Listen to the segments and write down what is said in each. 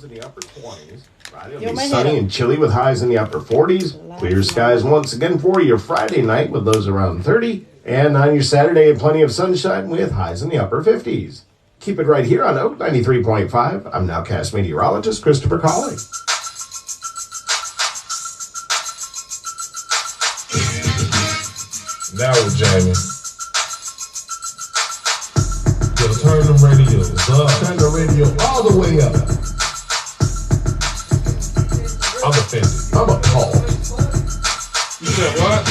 lows in the upper 20s. Friday will be sunny and chilly with highs in the upper 40s. Clear skies once again for your Friday night with lows around 30. And on your Saturday, plenty of sunshine with highs in the upper 50s. Keep it right here on Oak 93.5. I'm nowcast meteorologist Christopher Colley. Now, Jamie. Yo, turn the radios up. Turn the radio all the way up. I'm offended. I'm appalled. You said what?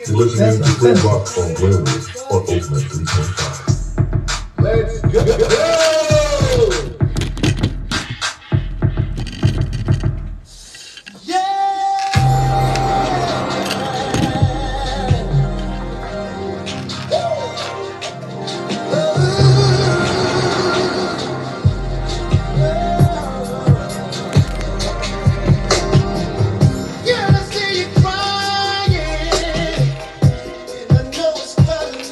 You're listening to Free Rock on Glenwood on Oak 93.5. Let's go! Yeah, I see you crying, and I know it's coming.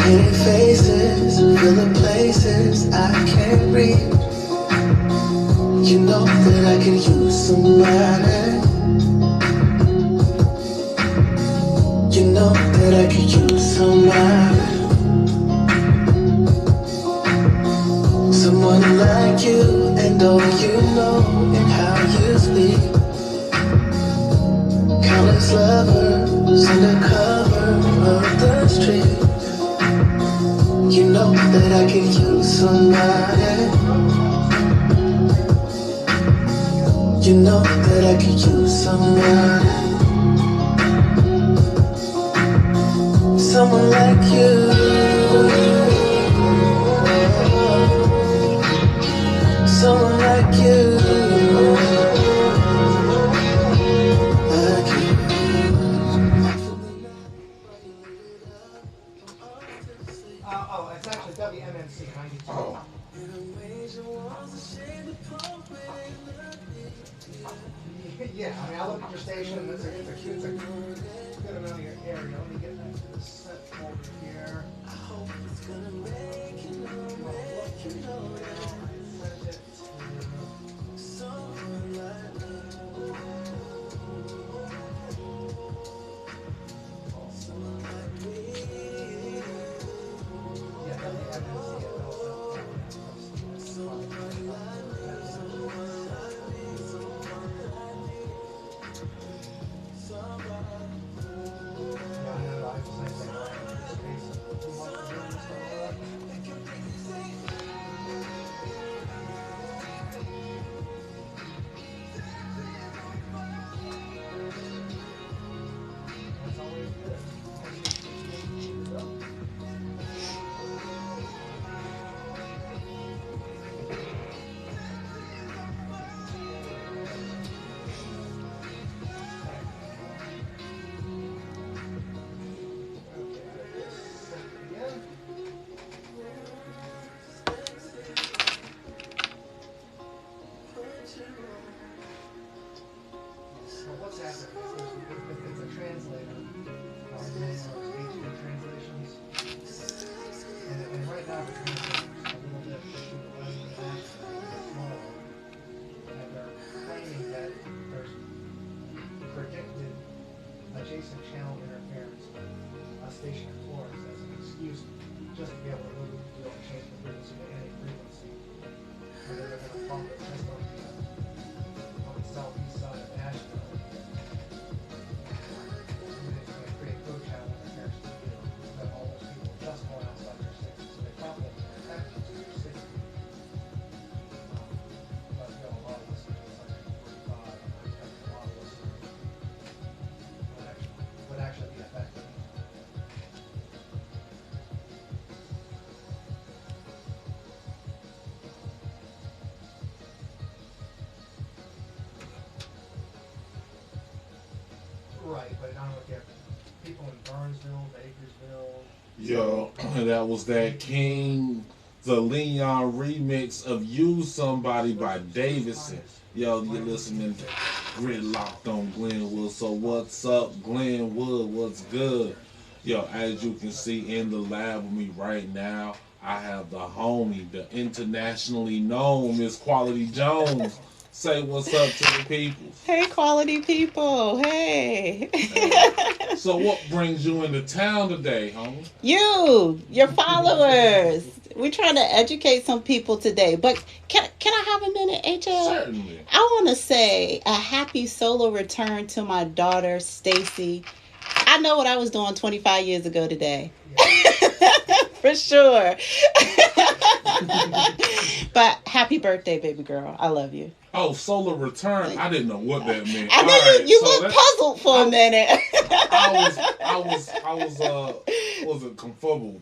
Hidden faces, feel the places I can't read. You know that I could use somebody. You know that I could use somebody. Someone like you and all you know and how you speak. Countless lovers under cover of the street. You know that I could use somebody. You know that I could use somebody. Someone like you. Someone like you. Like you. Oh, it's actually WMNC 92. Oh. Yeah, I mean, I look at your station, it's a good amount of your area. Let me get back to this set folder here. I hope it's gonna make you know what you know now. I sent it to someone like me. Someone like me. Yeah, WMNC. Someone like me. What's happening? It's a translator. Translations. And right now the translator's a little bit smaller. And they're claiming that there's predicted adjacent channel interference with stationary floors as an excuse just to be able to move the deal and change the frequency to any frequency. And they're going to bump it just on the southeast side of Nashville. Right, but I don't look at people in Burnsville, Bakersville. Yo, that was that King the Leon remix of You Somebody by Davidson. Yo, you're listening to Gridlocked on Glenwood. So what's up, Glenwood? What's good? Yo, as you can see in the lab with me right now, I have the homie, the internationally known Miss Quality Jones. Say what's up to the people. Hey, quality people. Hey. So what brings you into town today, homie? Your followers. We're trying to educate some people today. But can I have a minute, H.L.? Certainly. I want to say a happy solo return to my daughter, Stacy. I know what I was doing 25 years ago today. For sure. But happy birthday, baby girl. I love you. Oh, solar return. I didn't know what that meant. I know you look puzzled for a minute. I was confuzzled.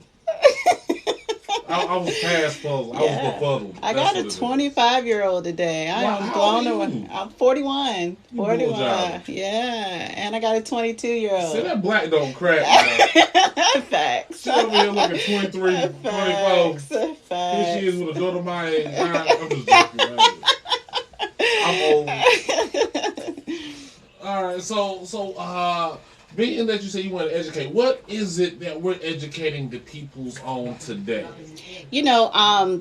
I was past puzzled. I was befuddled. I got a 25-year-old today. I am blown away. I'm 41. 41. Yeah. And I got a 22-year-old. See, that black don't crack now. Facts. She over here looking 23, 24. Facts. Here she is with a daughter my age. I'm just joking. Right? I'm old. All right, so being that you say you want to educate, what is it that we're educating the peoples on today?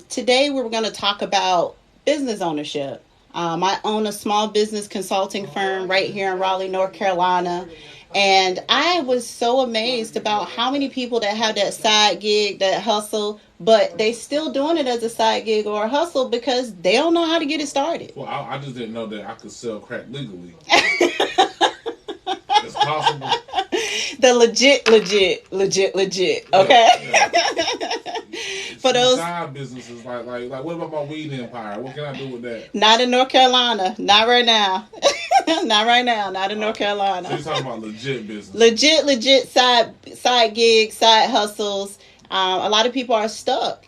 Today we're going to talk about business ownership. I own a small business consulting firm right here in Raleigh, North Carolina. And I was so amazed about how many people that have that side gig, that hustle, but they still doing it as a side gig or a hustle because they don't know how to get it started. Well, I just didn't know that I could sell crack legally. It's possible. The legit. Okay. Yeah. For those side businesses, like what about my weed empire? What can I do with that? Not in North Carolina. Not right now. Not right now. Not in North Carolina. So you're talking about legit business. Legit side gigs, side hustles. A lot of people are stuck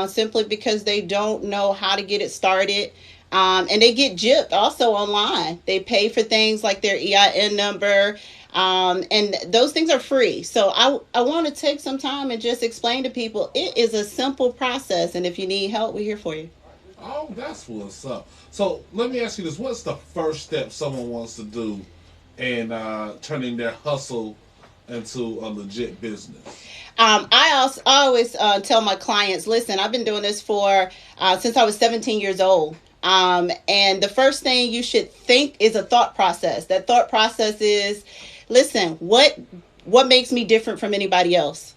simply because they don't know how to get it started. And they get gypped also online. They pay for things like their EIN number. And those things are free. So I want to take some time and just explain to people it is a simple process. And if you need help, we're here for you. Oh, that's what's up. So let me ask you this. What's the first step someone wants to do in turning their hustle into a legit business? I always tell my clients, listen, I've been doing this for since I was 17 years old. And the first thing you should think is a thought process. That thought process is, listen, what makes me different from anybody else?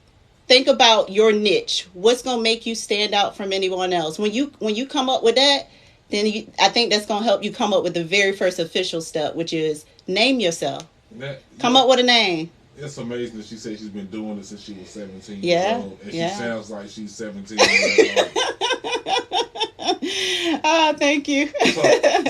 Think about your niche. What's going to make you stand out from anyone else? When you come up with that, then I think that's going to help you come up with the very first official step, which is name yourself. Come up with a name. It's amazing that she said she's been doing this since she was 17 years old. And she sounds like she's 17 years old. Thank you.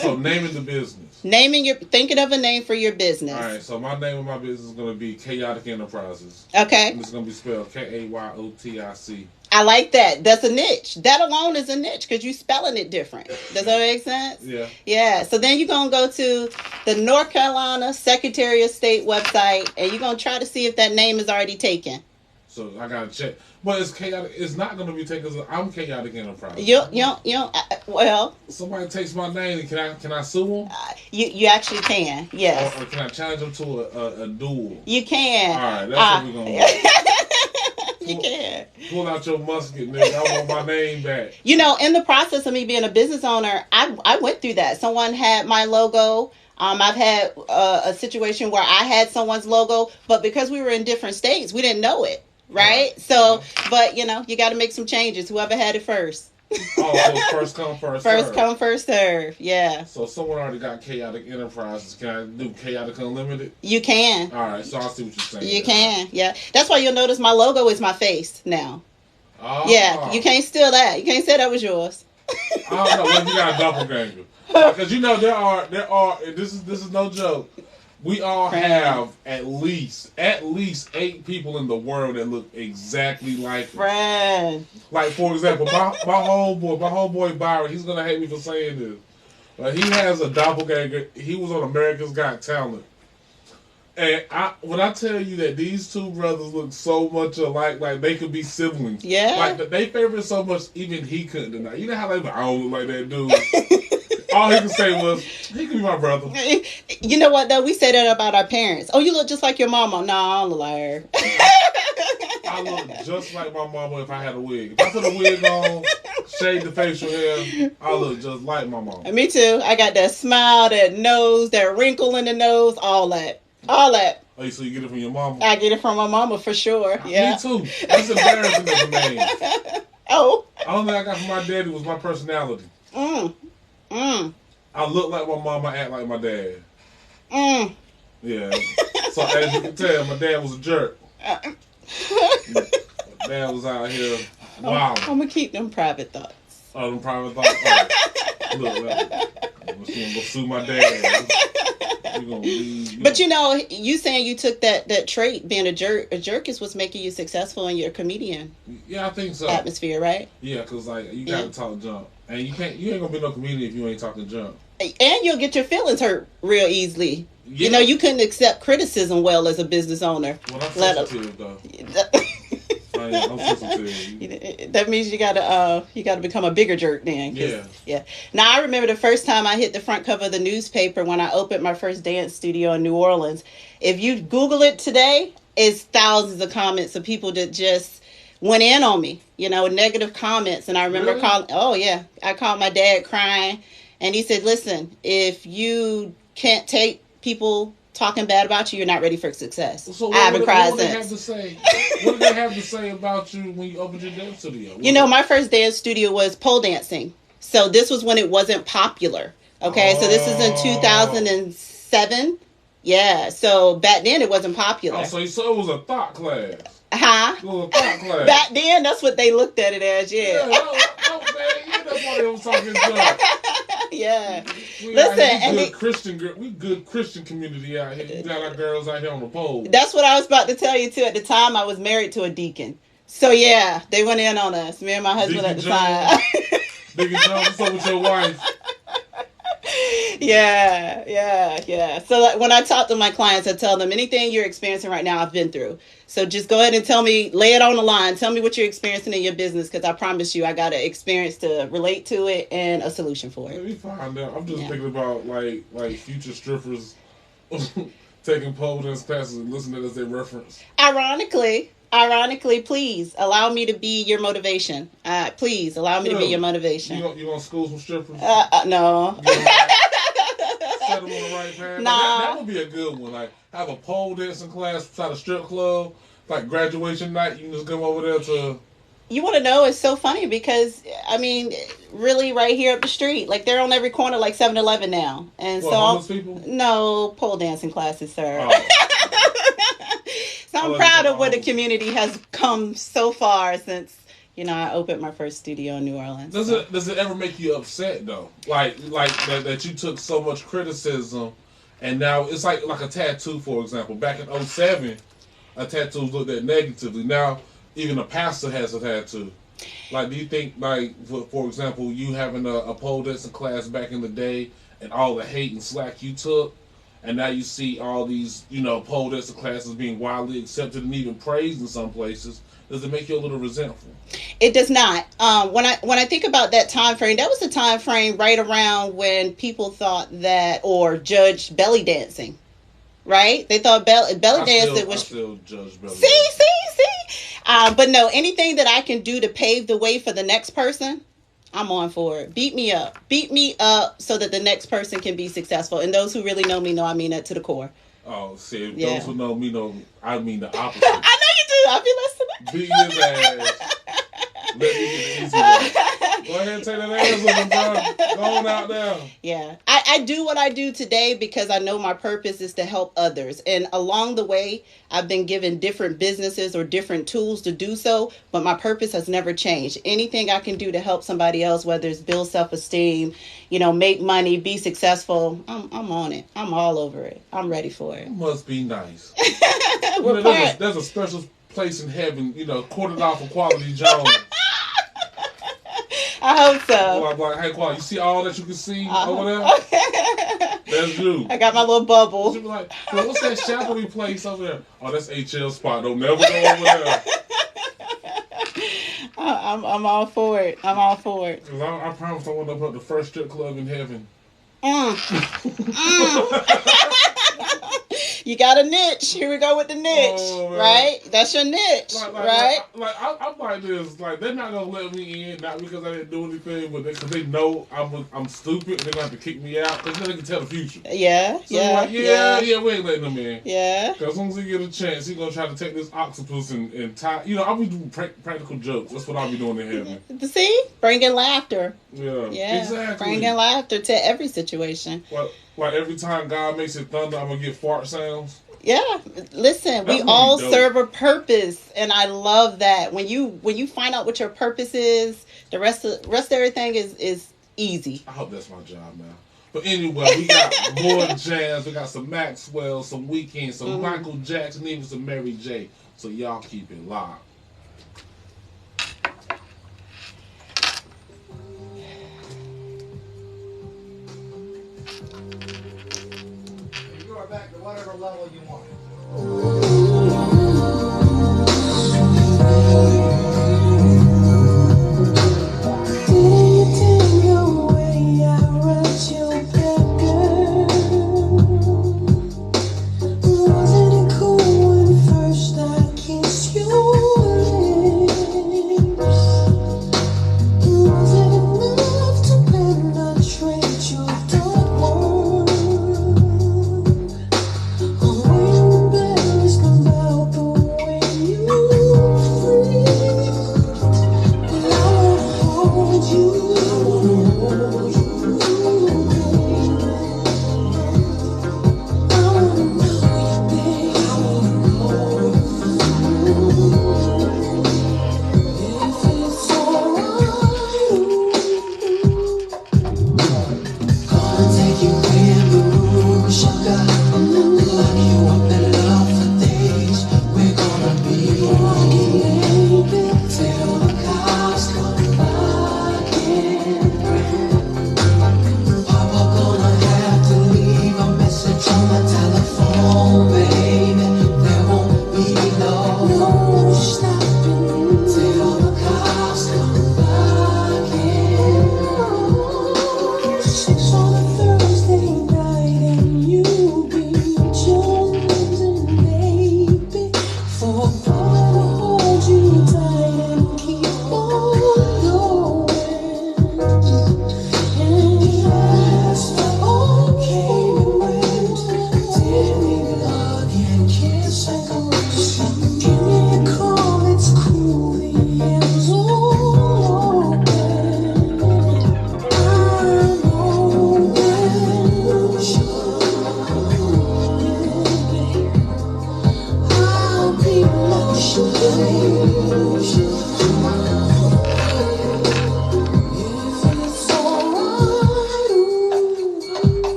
So naming the business. Thinking of a name for your business. All right, so my name of my business is going to be Chaotic Enterprises. Okay. And it's going to be spelled Kayootic. I like that. That's a niche. That alone is a niche because you're spelling it different. Does that make sense? Yeah. Yeah. So then you're going to go to the North Carolina Secretary of State website and you're going to try to see if that name is already taken. So I got to check. But it's chaotic. It's not going to be taken because I'm Chaotic Enterprise. Well. Somebody takes my name. Can I sue them? You actually can. Yes. Or can I challenge them to a duel? You can. All right. That's what we're going to do. You can. Pull out your musket, nigga. I want my name back. In the process of me being a business owner, I went through that. Someone had my logo. I've had a situation where I had someone's logo, but because we were in different states, we didn't know it. Right? So, but you got to make some changes. Whoever had it first. So it's first come, first serve. First come, first serve. Yeah. So someone already got Chaotic Enterprises. Can I do Chaotic Unlimited? You can. All right. So I see what you're saying. You can. Yeah. That's why you'll notice my logo is my face now. Oh. Yeah. You can't steal that. You can't say that was yours. I don't know. When you got a doppelganger. Because there are. This is no joke. We all have at least 8 people in the world that look exactly like us. Friend. Like, for example, my homeboy Byron, he's gonna hate me for saying this, but he has a doppelganger. He was on America's Got Talent, and when I tell you that these two brothers look so much alike, like they could be siblings. Yeah. Like they favor so much, even he couldn't deny. You know how they I don't look like that dude. All he could say was, he could be my brother. You know what, though? We say that about our parents. Oh, you look just like your mama. No, I don't look like her. I look just like my mama if I had a wig. If I put a wig on, shade the facial hair, I look just like my mama. Me too. I got that smile, that nose, that wrinkle in the nose, all that. All that. Oh, so you get it from your mama? I get it from my mama for sure. Yeah. Me too. That's embarrassing as a name. Oh. The only thing I got from my daddy was my personality. I look like my mama, act like my dad. Yeah. So as you can tell, my dad was a jerk. My dad was out here. Wow. I'm gonna keep them private thoughts. Oh, them private thoughts. Right. Look, I'm gonna sue my dad. But you saying you took that trait, being a jerk is what's making you successful in your comedian. Yeah, I think so. Atmosphere, right? Yeah, because you gotta talk junk. And you ain't gonna be no comedian if you ain't talking junk. And you'll get your feelings hurt real easily. Yeah. You couldn't accept criticism well as a business owner. Well, I'm sensitive though. I'm sensitive. That means you gotta become a bigger jerk then. Yeah. Now I remember the first time I hit the front cover of the newspaper when I opened my first dance studio in New Orleans. If you Google it today, it's thousands of comments of people that just went in on me, negative comments. And I remember I called my dad crying, and he said, "Listen, if you can't take people talking bad about you, you're not ready for success." So I haven't cried since. What did they have to say about you when you opened your dance studio? My first dance studio was pole dancing. So this was when it wasn't popular. Okay, so this is in 2007. Yeah, so back then it wasn't popular. Oh, so it was a thought class. Huh? It was a thought class. Back then, that's what they looked at it as, yeah. Man, that's why they was talking junk. Yeah. Listen, we good Christian community out here. You got our girls out here on the pole. That's what I was about to tell you too. At the time, I was married to a deacon. So yeah, they went in on us. Me and my husband Deacon at the time. Deacon Jones, what's up with your wife? Yeah. So when I talk to my clients, I tell them anything you're experiencing right now, I've been through. So just go ahead and tell me, lay it on the line. Tell me what you're experiencing in your business, because I promise you, I got an experience to relate to it and a solution for it. Let me find out. I'm just thinking about like future strippers taking pole dance classes and listening as they reference. Ironically, please allow me to be your motivation. Please allow me to be your motivation. You gonna school some strippers? No. Set them on the right path. Nah. That would be a good one. Like have a pole dancing class beside a strip club, like graduation night. You can just go over there to. You want to know? It's so funny because really, right here up the street, like they're on every corner, like 7-Eleven now, and homeless people? No pole dancing classes, sir. Oh. So I'm proud of where the community has come so far since I opened my first studio in New Orleans. Does it ever make you upset though? Like that you took so much criticism, and now it's like a tattoo, for example. Back in 2007, a tattoo was looked at negatively. Now even a pastor has a tattoo. Like, do you think, like, for example, you having a pole dancing class back in the day, and all the hate and slack you took, and now you see all these, pole dancing classes being widely accepted and even praised in some places, does it make you a little resentful? It does not. When I think about that time frame, that was the time frame right around when people thought that or judged belly dancing, right? They thought belly dancing was. I still judge belly. See. But no, anything that I can do to pave the way for the next person, I'm on for it. Beat me up so that the next person can be successful. And those who really know me know I mean that to the core. Oh, see, those who know me know I mean the opposite. I know you do. I'll be listening. Beat his ass. Let me get the easy one. Go ahead and take that ass with him, bro. Go on out there. Yeah. I do what I do today because I know my purpose is to help others. And along the way, I've been given different businesses or different tools to do so, but my purpose has never changed. Anything I can do to help somebody else, whether it's build self-esteem, make money, be successful, I'm on it. I'm all over it. I'm ready for it. It must be nice. There's a special place in heaven, quartered off of Quality Jones. I hope so. Like, hey, Quality, you see all that you can see over there? That's you. I got my little bubble. She'll be like, what's that shadowy place over there? Oh, that's H.L. spot. Don't never go over there. I'm all for it. Because I promise I want to open up the first strip club in heaven. You got a niche. Here we go with the niche, right? That's your niche, right? I'm like this. Like, they're not gonna let me in, not because I didn't do anything, but because they know I'm stupid. They're gonna have to kick me out because then they can tell the future. Yeah, so yeah. We ain't letting them in. Yeah. Because as soon as he get a chance, he gonna try to take this octopus and tie. I'll be doing practical jokes. That's what I'll be doing in heaven. See, bringing laughter. Yeah, exactly. Bringing laughter to every situation. Like every time God makes it thunder, I'm gonna get fart sounds. Yeah, listen, we all serve a purpose, and I love that. When you find out what your purpose is, the rest of everything is easy. I hope that's my job now. But anyway, we got more jams. We got some Maxwell, some Weeknd, some Michael Jackson, even some Mary J. So y'all keep it locked. Back to whatever level you want.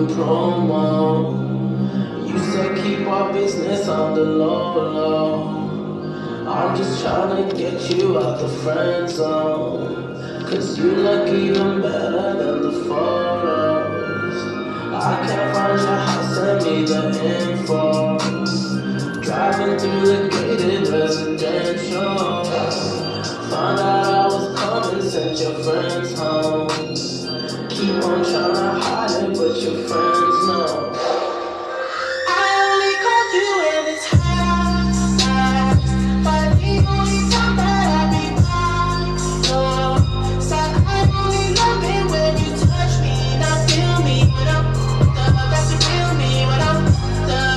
promo. You said keep our business on the low. I'm just trying to get you out the friend zone. Cause you look even better than the photos. I can't find your house, send me the info. Driving through the gated residential. Found out I was coming, sent your friends home. Keep on trying to hide it, but your friends know. I only called you when it's hot, but the only time that I be by your side, I only love it when you touch me, not feel me when I'm that's the real me, when I'm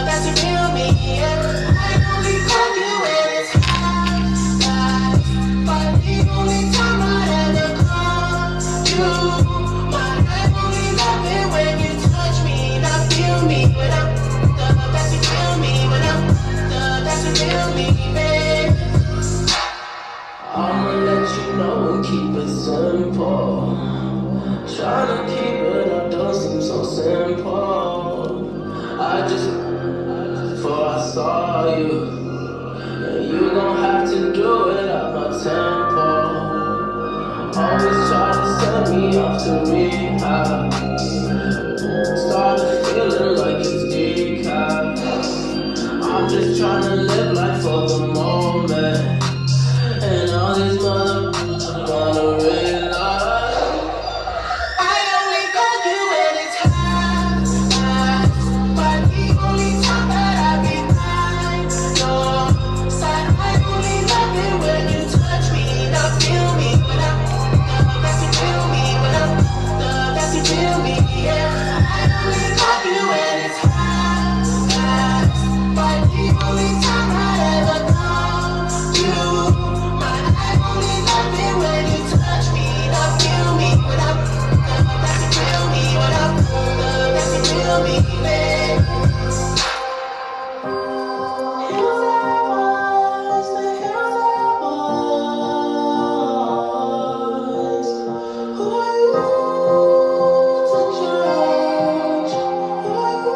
that's the real me. Yeah. I only called you when it's hot, but the only time I ever call you. When you touch me, not feel me when I'm that's you feel me when I'm that's you feel me, babe. I'ma let you know and keep it simple. Tryna keep it up don't seem so simple. I just before I saw you, and you gon' have to do it at my tempo. Always try to send me off to rehab. Started feeling like it's decaf. I'm just trying to live life for the moment. And all these motherfuckers wanna realize I only called you when it's hot, but the only time that I be by your side, I only love it when you touch me, not feel me when I'm that's you feel me when I'm that's you feel me, yeah. Love you when it's hot, but the only time I ever call you mine. I only love it when you touch me, not feel me when I'm that's you feel me when I'm that's you feel me, babe. Hills I was, the hills I was. Who are you to judge? Who are you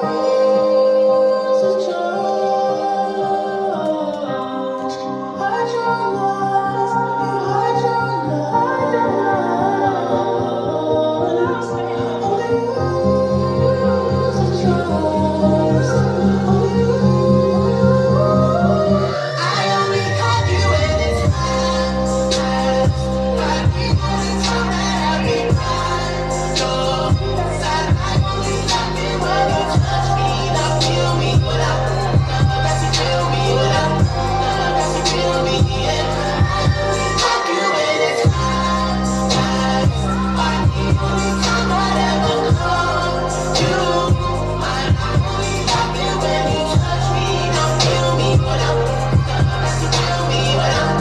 to judge? Hide your lies, you hide your lies. Only you to trust. Only you. I only called you when it's hot, but the only time that I be by your side, I only love it when you touch me, not feel me when I'm that's you feel me when I'm that's you feel me, yeah. I only called you when it's hot, but the only time I ever call you mine. I only love it when you touch me, not feel me when I'm that's you feel me when I'm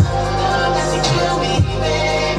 that's you feel me, babe.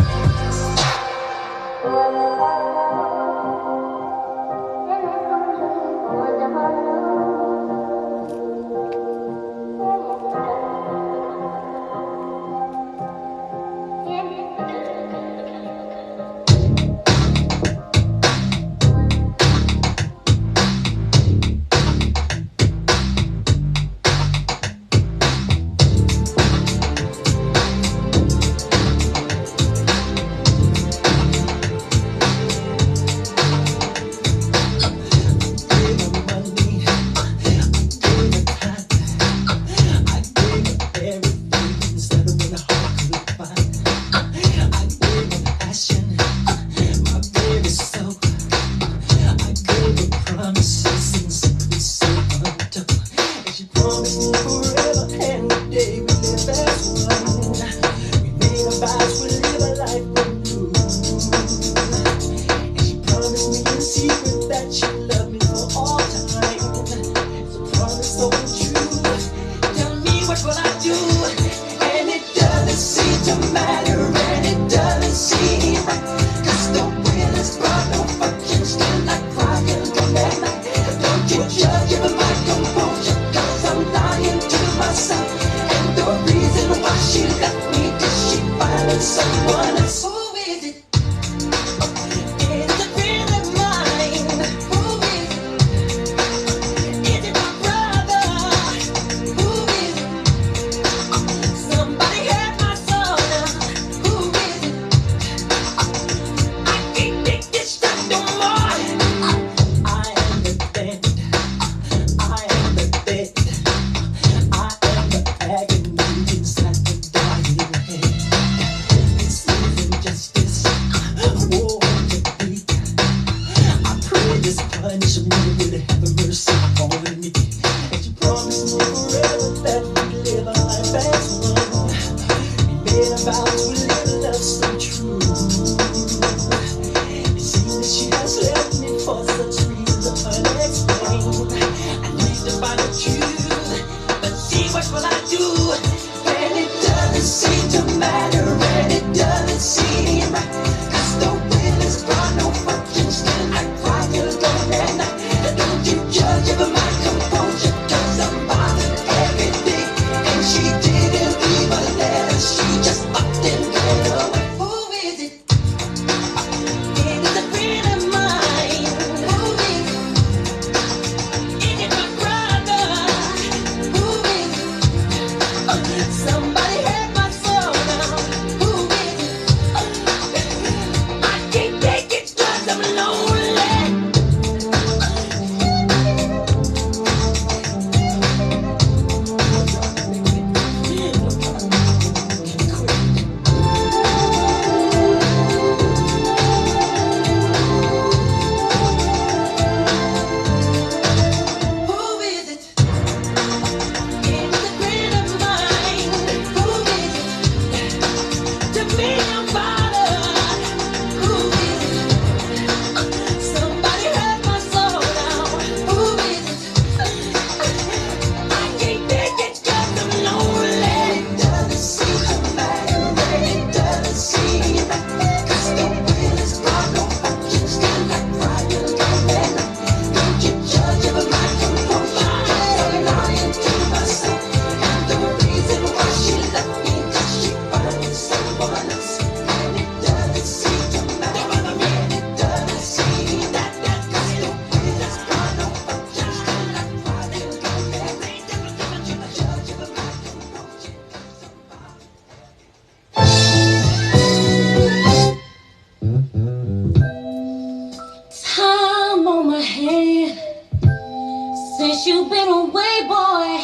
Since you've been away, boy,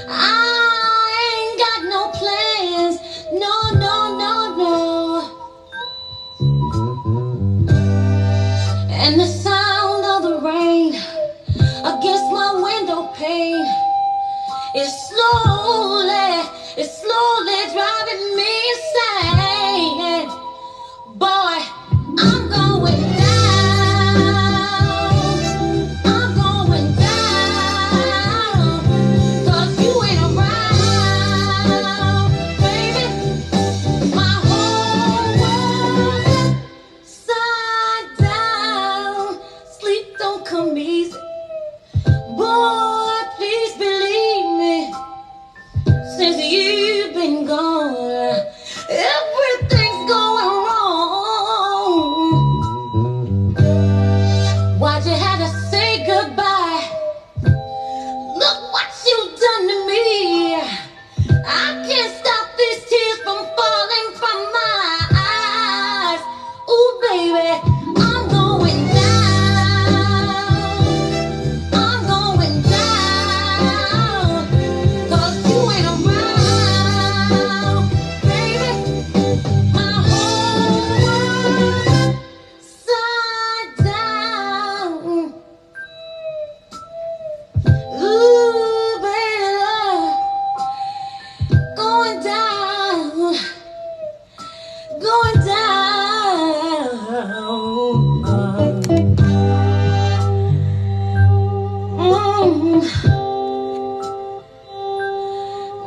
I ain't got no plans. No, no, no, no. And the sound of the rain against my window pane is slowly driving me insane. Boy, I'm going down. I'm going down. 'Cause you ain't around, baby. My whole world upside down. Sleep don't come easy. Boy, please believe me. Since you've been gone, everything's going wrong. Why'd you have to say goodbye? Look what you've done to me. I can't stop these tears from falling from my eyes. Ooh, baby, I'm going down. I'm going down. 'Cause you ain't around, baby. My whole world upside down. Ooh, baby, going down, going down.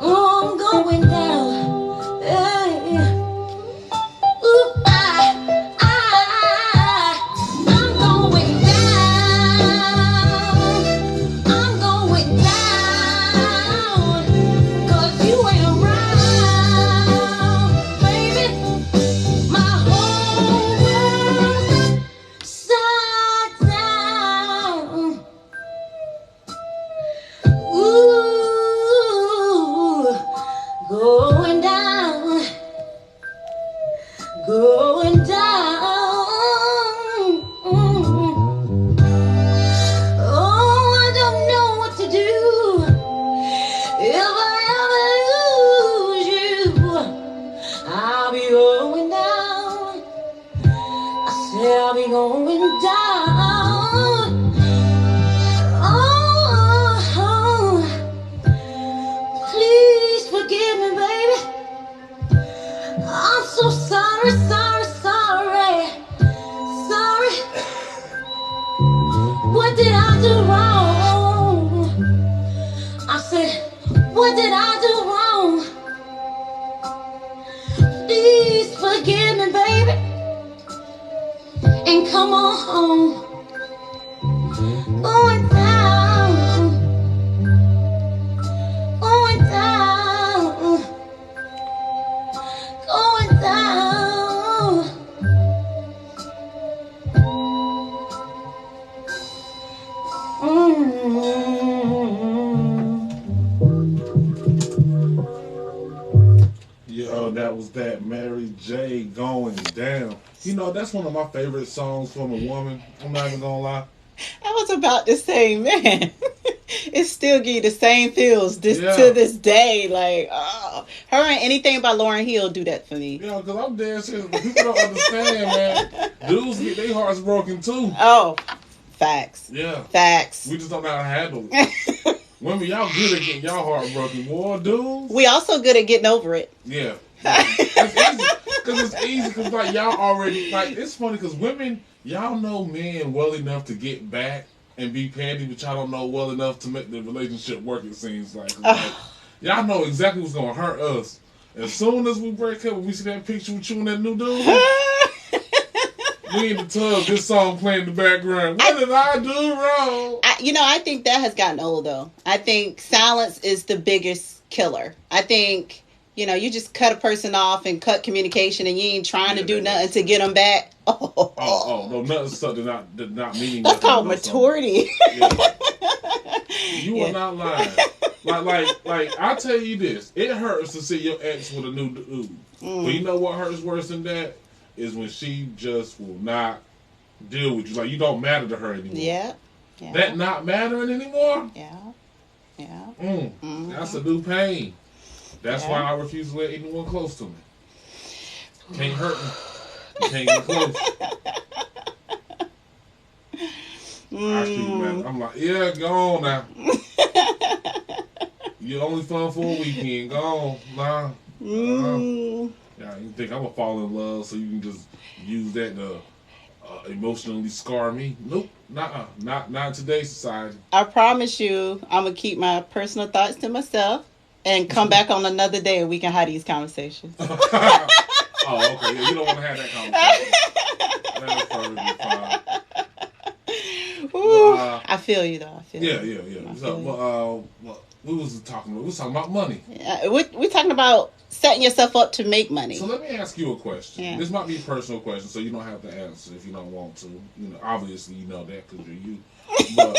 I'm going down. Hey. Ooh, I'm going down. I'm going down. 'Cause you ain't around, baby. My whole world upside down. Ooh, going down, going down. Oh, I don't know what to do if I ever lose you. I'll be going down. I say I'll be going down. Oh, please forgive me, baby. I'm so sorry, sorry, sorry, sorry. What did I do wrong? I said, what did I do wrong? Please forgive me, baby, and come on home. Going down, going down, going down. Yo, that was that Mary J. Going Down. You know, that's one of my favorite songs from a woman. I'm not even gonna lie. I was about to say, man, it still give you the same feels Yeah. to this day. Like, oh, her and anything by Lauryn Hill do that for me. Yeah, because I'm dead serious. But people don't understand, man. Dudes get their hearts broken too. Oh, facts. Yeah. Facts. We just don't know how to handle it. Women, y'all good at getting y'all heart broken. Boy, dudes. We also good at getting over it. Yeah. It's easy. Because it's easy. Because, like, y'all already, like, it's funny because women, y'all know men well enough to get back and be petty, but y'all don't know well enough to make the relationship work, it seems like. Y'all know exactly what's going to hurt us. As soon as we break up and we see that picture with you and that new dude, we in the tub, this song playing in the background. What did I do wrong? I think that has gotten old, though. I think silence is the biggest killer. I think, you just cut a person off and cut communication and you ain't trying to do nothing to get them back. No, nothing something not meaning. That's called maturity. Yeah. You are not lying. Like I tell you this, it hurts to see your ex with a new dude. But you know what hurts worse than that is when she just will not deal with you. Like, you don't matter to her anymore. Yeah. Yeah. That not mattering anymore? Yeah. Yeah. That's a new pain. That's Yeah. why I refuse to let anyone close to me. Can't hurt me. You can't get close. I keep mad. I'm like, yeah, go on now. You're only fun for a weekend. Go on. Nah. Yeah, you think I'm going to fall in love so you can just use that to emotionally scar me? Nope. Nuh-uh. Not in today's society. I promise you, I'm going to keep my personal thoughts to myself and come back on another day and we can have these conversations. Oh, okay. Yeah, you don't want to have that conversation. That's perfectly fine. Ooh, I feel you, though. I feel yeah. you. So, we was talking about? We was talking about money. We're talking about setting yourself up to make money. So let me ask you a question. Yeah. This might be a personal question, so you don't have to answer if you don't want to. You know, obviously you know that because you're you. But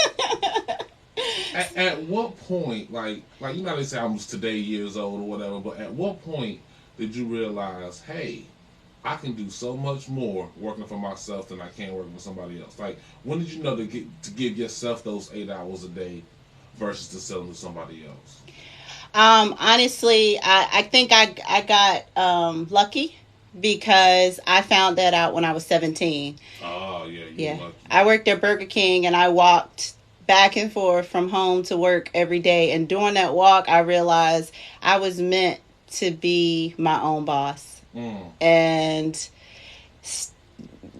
at what point, like you know, they say I was today years old or whatever. But at what point did you realize, hey, I can do so much more working for myself than I can working for somebody else? Like, when did you know to give yourself those 8 hours a day versus to sell them to somebody else? Honestly, I think I got lucky because I found that out when I was 17. Oh, yeah. Lucky. I worked at Burger King and I walked back and forth from home to work every day. And during that walk, I realized I was meant to be my own boss. And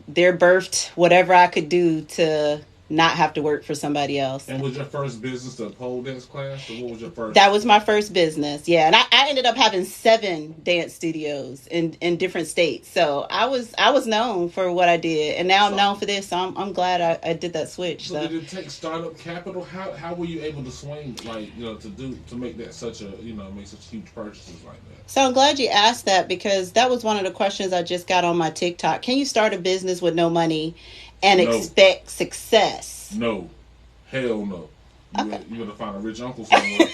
there birthed whatever I could do to not have to work for somebody else. And was your first business the pole dance class, or what was your first? That was my first business, yeah. And I ended up having 7 dance studios in different states. So I was known for what I did, and now I'm known for this. So I'm glad I did that switch. So did it take startup capital? How were you able to swing, like, you know, to make that such a, you know, make such huge purchases like that? So I'm glad you asked that, because that was one of the questions I just got on my TikTok. Can you start a business with no money and expect success? No. Hell no. You gotta find a rich uncle somewhere.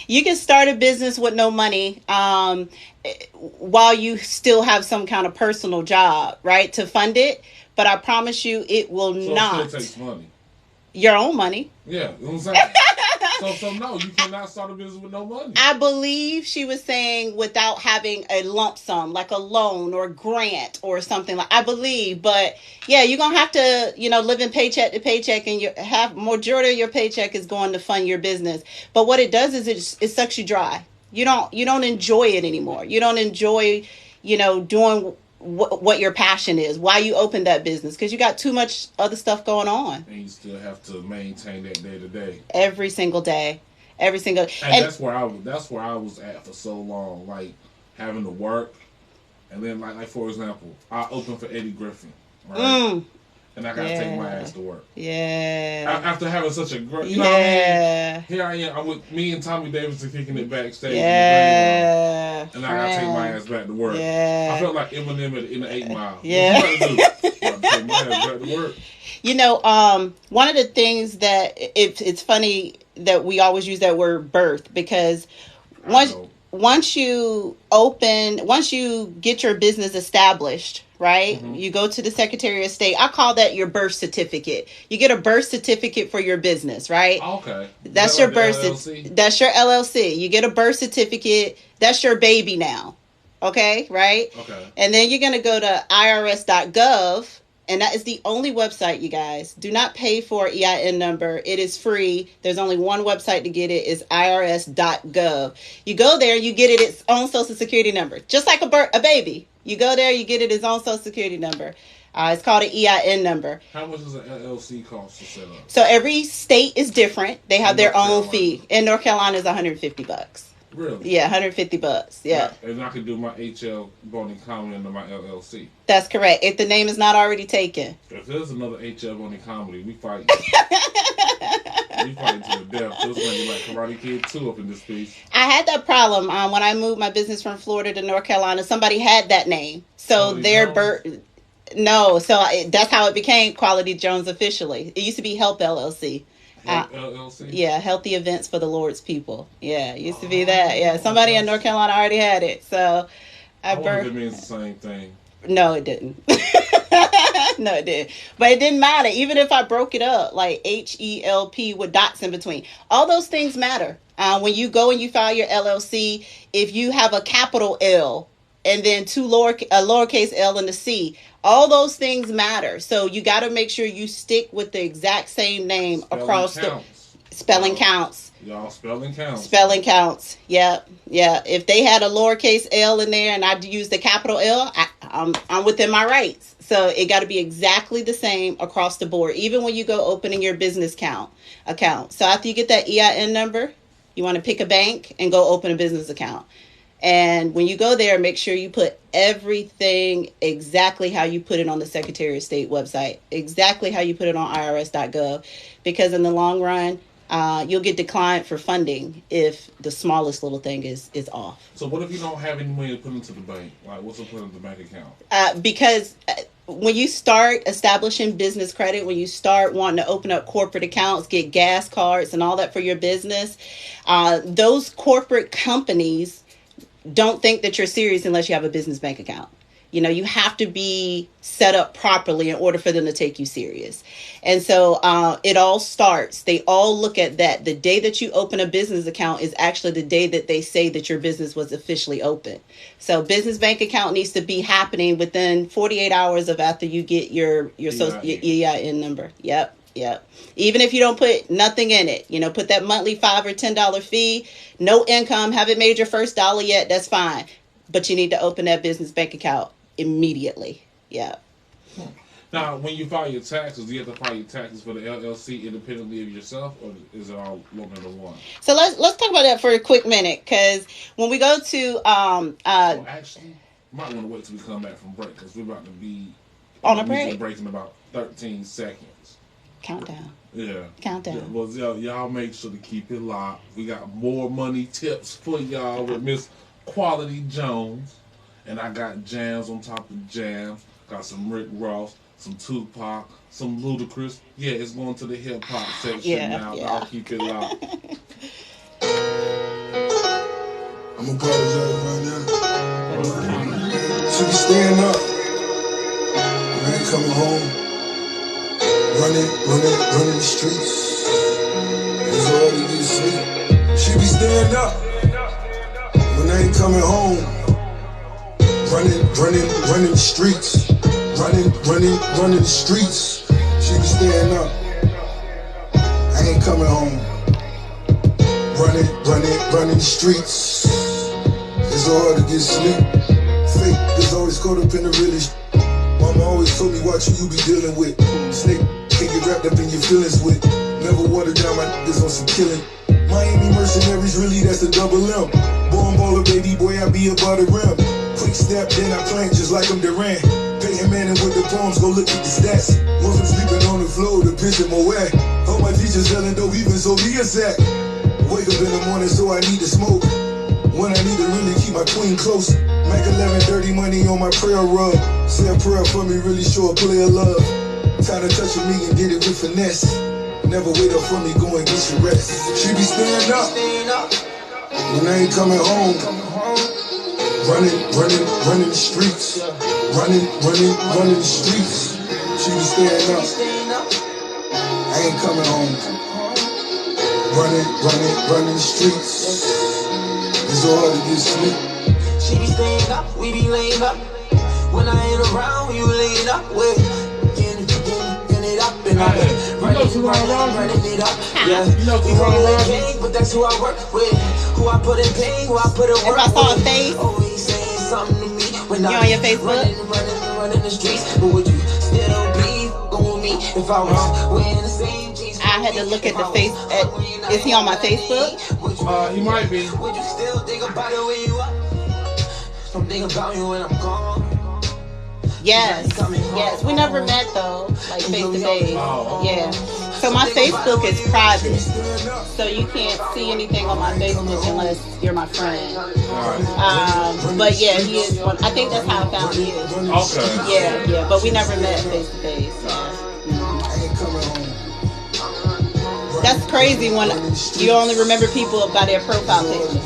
You can start a business with no money while you still have some kind of personal job, right, to fund it. But I promise you, it will not. It still takes money. Your own money. Yeah, you know what I'm saying? So no, you cannot start a business with no money. I believe she was saying without having a lump sum, like a loan or grant or something. Like, I believe, but yeah, you're gonna have to, you know, live in paycheck to paycheck, and you have majority of your paycheck is going to fund your business. But what it does is it sucks you dry. You don't enjoy it anymore. You don't enjoy, you know, doing what your passion is, why you opened that business, because you got too much other stuff going on. And you still have to maintain that day to day. Every single day. And that's where I was at for so long, like having to work, and then like for example, I opened for Eddie Griffin, right? And I gotta take my ass to work. Yeah. After having such a great, you know what I mean? Here I am. I'm with me and Tommy Davidson kicking it backstage. Yeah. And I gotta take my ass back to work. Yeah. I felt like Eminem in the 8 Mile. Yeah. What you gotta do? I gotta take my ass back to work. You know, one of the things that it's funny that we always use that word birth, because once you get your business established, right? Mm-hmm. You go to the Secretary of State. I call that your birth certificate. You get a birth certificate for your business, right? Okay. That's your birth certificate. That's your LLC. You get a birth certificate. That's your baby now. Okay, right? Okay. And then you're going to go to irs.gov. And that is the only website, you guys. Do not pay for an EIN number. It is free. There's only one website to get it. It's irs.gov. You go there, you get it its own social security number. Just like a baby. You go there, you get it its own social security number. It's called an EIN number. How much does an LLC cost to set up? So every state is different. They have their own fee. In North Carolina, it's $150. Really? Yeah, $150. Yeah. And I could do my H.L. Boney Comedy under my LLC. That's correct. If the name is not already taken. If there's another H.L. Boney Comedy, we fight. We fight to the death. There's going to be like Karate Kid 2 up in this piece. I had that problem when I moved my business from Florida to North Carolina. Somebody had that name. So that's how it became Quality Jones officially. It used to be Help LLC. LLC? Yeah, Healthy Events for the Lord's People. Yeah, it used to be that. Yeah, somebody in North Carolina already had it. So I wonder if it means the same thing. No, it didn't. No, it didn't. But it didn't matter. Even if I broke it up, like HELP with dots in between, all those things matter. When you go and you file your LLC, if you have a capital L and then a lowercase L and a C, all those things matter. So you got to make sure you stick with the exact same name across the spelling counts. Y'all, spelling counts. Spelling counts. Yeah. If they had a lowercase L in there and I used the capital L, I'm within my rights. So it got to be exactly the same across the board, even when you go opening your business account. So after you get that EIN number, you want to pick a bank and go open a business account. And when you go there, make sure you put everything exactly how you put it on the Secretary of State website, exactly how you put it on irs.gov, because in the long run, you'll get declined for funding if the smallest little thing is off. So what if you don't have any money to put into the bank? Like, what's the put in the bank account? Because when you start establishing business credit, when you start wanting to open up corporate accounts, get gas cards and all that for your business, those corporate companies don't think that you're serious unless you have a business bank account. You have to be set up properly in order for them to take you serious. And so it all starts. They all look at that. The day that you open a business account is actually the day that they say that your business was officially open. So business bank account needs to be happening within 48 hours of after you get your EIN number. Yep. Even if you don't put nothing in it, put that monthly $5 or $10 fee, no income, haven't made your first dollar yet, that's fine. But you need to open that business bank account immediately. Yeah. Now, when you file your taxes, do you have to file your taxes for the LLC independently of yourself, or is it all lumped into one? So let's talk about that for a quick minute, because when we go to actually, you might want to wait till we come back from break, because we're about to be on a break in about 13 seconds. Countdown. Yeah. Countdown. Yeah, well, y'all make sure to keep it locked. We got more money tips for y'all with Miss Quality Jones. And I got jams on top of jams. Got some Rick Ross, some Tupac, some Ludacris. Yeah, it's going to the hip hop section now. Yeah. I'll keep it locked. I'm apologizing right now. She be staying up. I ain't coming home. Running the streets. It's hard to get sleep. She be staying up when I ain't coming home. Running the streets. Running the streets. She be staying up. I ain't coming home. Running the streets. It's hard to get sleep. Fake is always caught up in the realest. Mama always told me watch who you be dealing with. Snake can't get wrapped up in your feelings with. Never watered down my niggas on some killing. Miami mercenaries, really that's a double M. Born baller, baby boy, I be about the rim. Quick step, then I plank just like I'm Durant. Paying man and with the palms, go look at the stats. Once I'm sleeping on the floor, the pitch in my way. All my teachers selling dope, even so me a sack. Wake up in the morning, so I need to smoke. When I need to really keep my queen close. Make 11 dirty money on my prayer rug. Say a prayer for me, really show a play of love. Time to touch me and get it with finesse. Never wait up for me, go and get your rest. She be staying up when I ain't coming home. Running the streets. Running the streets. She be staying up. I ain't coming home. Running the streets. It's hard to get sleep. She be staying up, we be laying up. When I ain't around, you laying up with. Getting it up and I'm running it up. Yeah, we call it gang, but that's who I work with. Who I put in pain, who I put in work with. Always saying something to me when I'm running the streets. But would you still be with me if I was wearing the same jeans? I had to look at the face. Is he on my Facebook? He might be. Would you still think about it when you up? Don't think about you when I'm gone. Yes. We never met though, like face to face. Yeah. So my Facebook is private, so you can't see anything on my Facebook unless you're my friend. But yeah, he is one. I think that's how I found you. Okay. Yeah. But we never met face to face. That's crazy when you only remember people by their profile picture.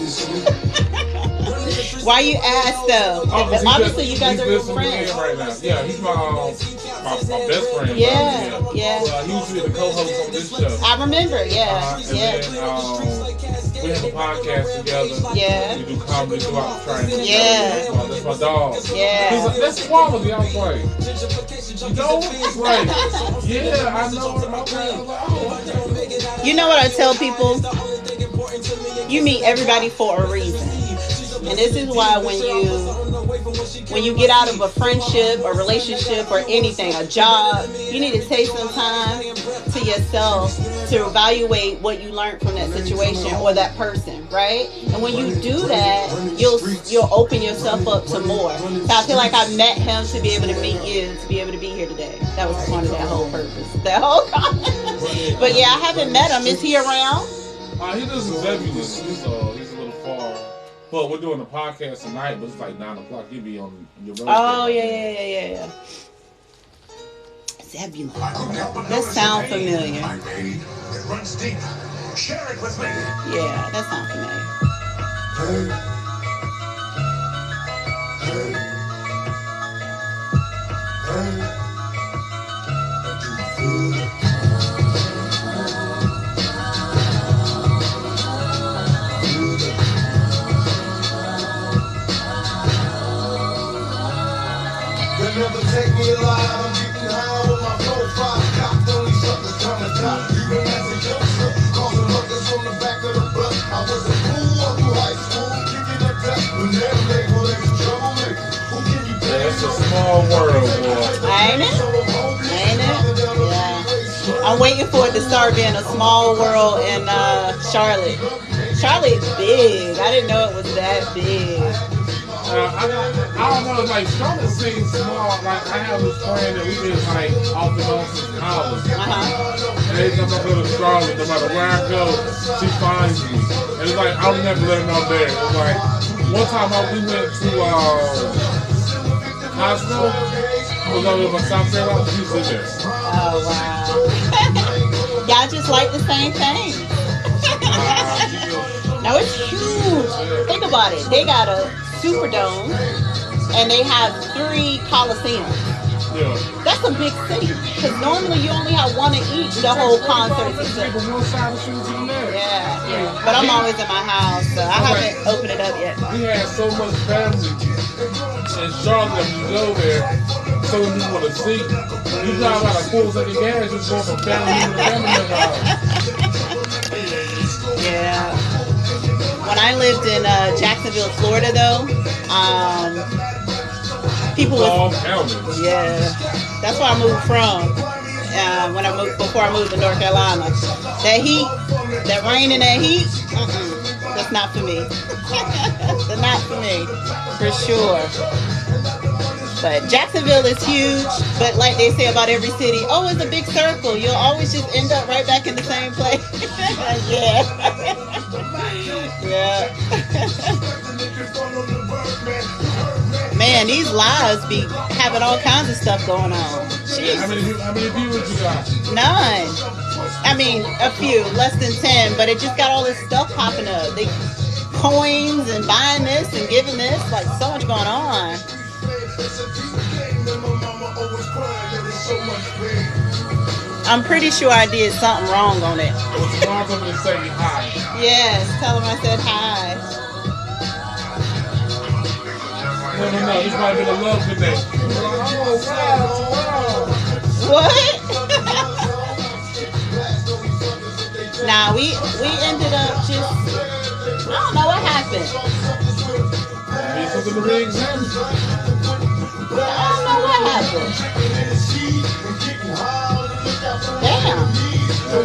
Why you ask though? Obviously you guys are real friends. Right now. Yeah, he's my my best friend. Yeah. He used to be the co-host on this show. I remember, And then, we have a podcast together. Yeah. We do comedy throughout the training. Yeah. That's my dog. Yeah. He's like, that's quality. I was like, you know? He's like, yeah, I know. I was like, oh, okay. You know what I tell people? You meet everybody for a reason. And this is why when you get out of a friendship or relationship or anything, a job, you need to take some time to yourself to evaluate what you learned from that situation or that person, right? And when you do that, you'll open yourself up to more. So I feel like I met him to be able to meet you, to be able to be here today. That was the point of that whole purpose, that whole concept. But yeah, I haven't met him. Is he around? He lives in Zebulon. He's a little far. But we're doing a podcast tonight, but it's like 9 o'clock. He'll be on your road. Oh, yeah. Zebulon. That sounds familiar. It runs deep. Share it with me. Yeah, that sounds familiar. Never take me alive, I'm getting high with my profile cocked, only suckers trying to top. Even as a youngster, causing ruckus from the back of the block. I was a fool up through high school, kicking the deck, but never label as a troublemaker. Who can you blame? It's a small world, boy. Ain't it? Yeah. I'm waiting for it to start being a small world in Charlotte. Charlotte's big. I didn't know it was that big. I don't know, like, Charlotte seems small. Like, I have this friend that we've been, like, off and on since college. And every time I go to Charlotte, no matter where I go, she finds me. And it's like, I'll never let her know I'm there. It's like, one time we went to Costco. I was over by South Carolina. She was there. Oh, wow. Y'all just like the same thing. Now, it's huge. Think about it. They got a Superdome, and they have 3 Coliseums. Yeah. That's a big city. Because normally you only have one in each the whole concert. Yeah. But I'm always in my house, so I haven't opened it up yet. We had so much family in Charlotte when you go there. So when you want to see, you drive out a full second gas, just going from family to family house. Yeah. When I lived in Jacksonville, Florida, though, people was that's where I moved from. Before I moved to North Carolina, that heat, that rain and that heat, that's not for me. That's not for me, for sure. But Jacksonville is huge, but like they say about every city, oh, it's a big circle. You'll always just end up right back in the same place. Yeah. Man, these lives be having all kinds of stuff going on. Jeez. How many viewers you got? None. I mean, a few, less than 10, but it just got all this stuff popping up. They coins and buying this and giving this, like so much going on. I'm pretty sure I did something wrong on it. Tomorrow I'm going to say hi. Yes, tell them I said hi. No, this might have been a love connection. Oh, wow. What? Nah, we ended up just, I don't know what happened. Need something to re-examine. I don't know what happened. Damn. So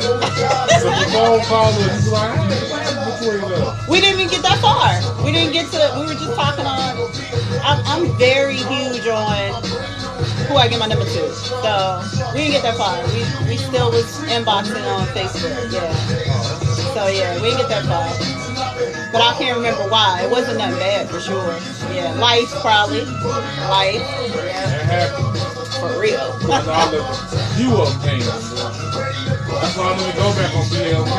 the phone call was like, hey, what happened between us? We didn't even get that far. We didn't get to, we were just talking on, I'm very huge on who I get my number to. So we didn't get that far. We still was inboxing on Facebook. Yeah. So yeah, we didn't get that far. But I can't remember why. It wasn't nothing bad for sure. Yeah. Life probably. Life. Yeah. For real. You up pain. That's why I'm gonna go back on BLK.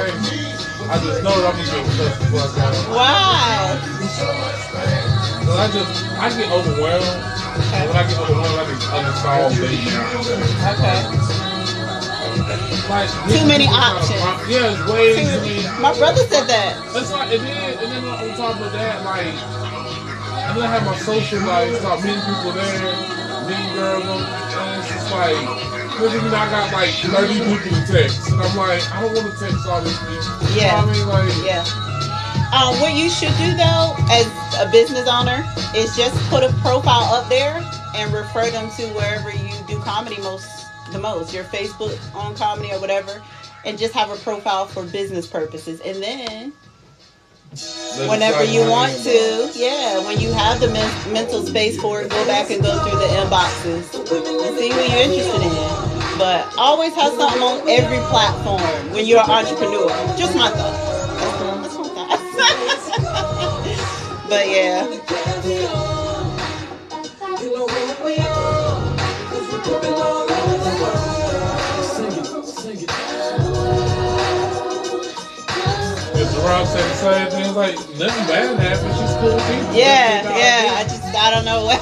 I just know that I'm gonna get close to what I got. Why? Cause I get overwhelmed. And when I get overwhelmed, I just uninstall dating apps. Okay. Like, too many options. Yeah, it's way too many. My brother said that. It's like, and then on top of that, like, and then I have my social life, start meeting people there, meeting girls, and it's just like, because you know, I got like 30 people to text, and I'm like, I don't want to text all these people. Yeah. You know what I mean? Like, yeah. What you should do though, as a business owner, is just put a profile up there and refer them to wherever you do comedy the most, your Facebook on comedy or whatever, and just have a profile for business purposes. And then whenever you want to, when you have the mental space for it, go back and go through the inboxes and see who you're interested in. But always have something on every platform when you're an entrepreneur. Just my thought. That's my thought. But yeah. Rob said the same thing, like, nothing bad happened, she's cool people. Yeah, I don't know what.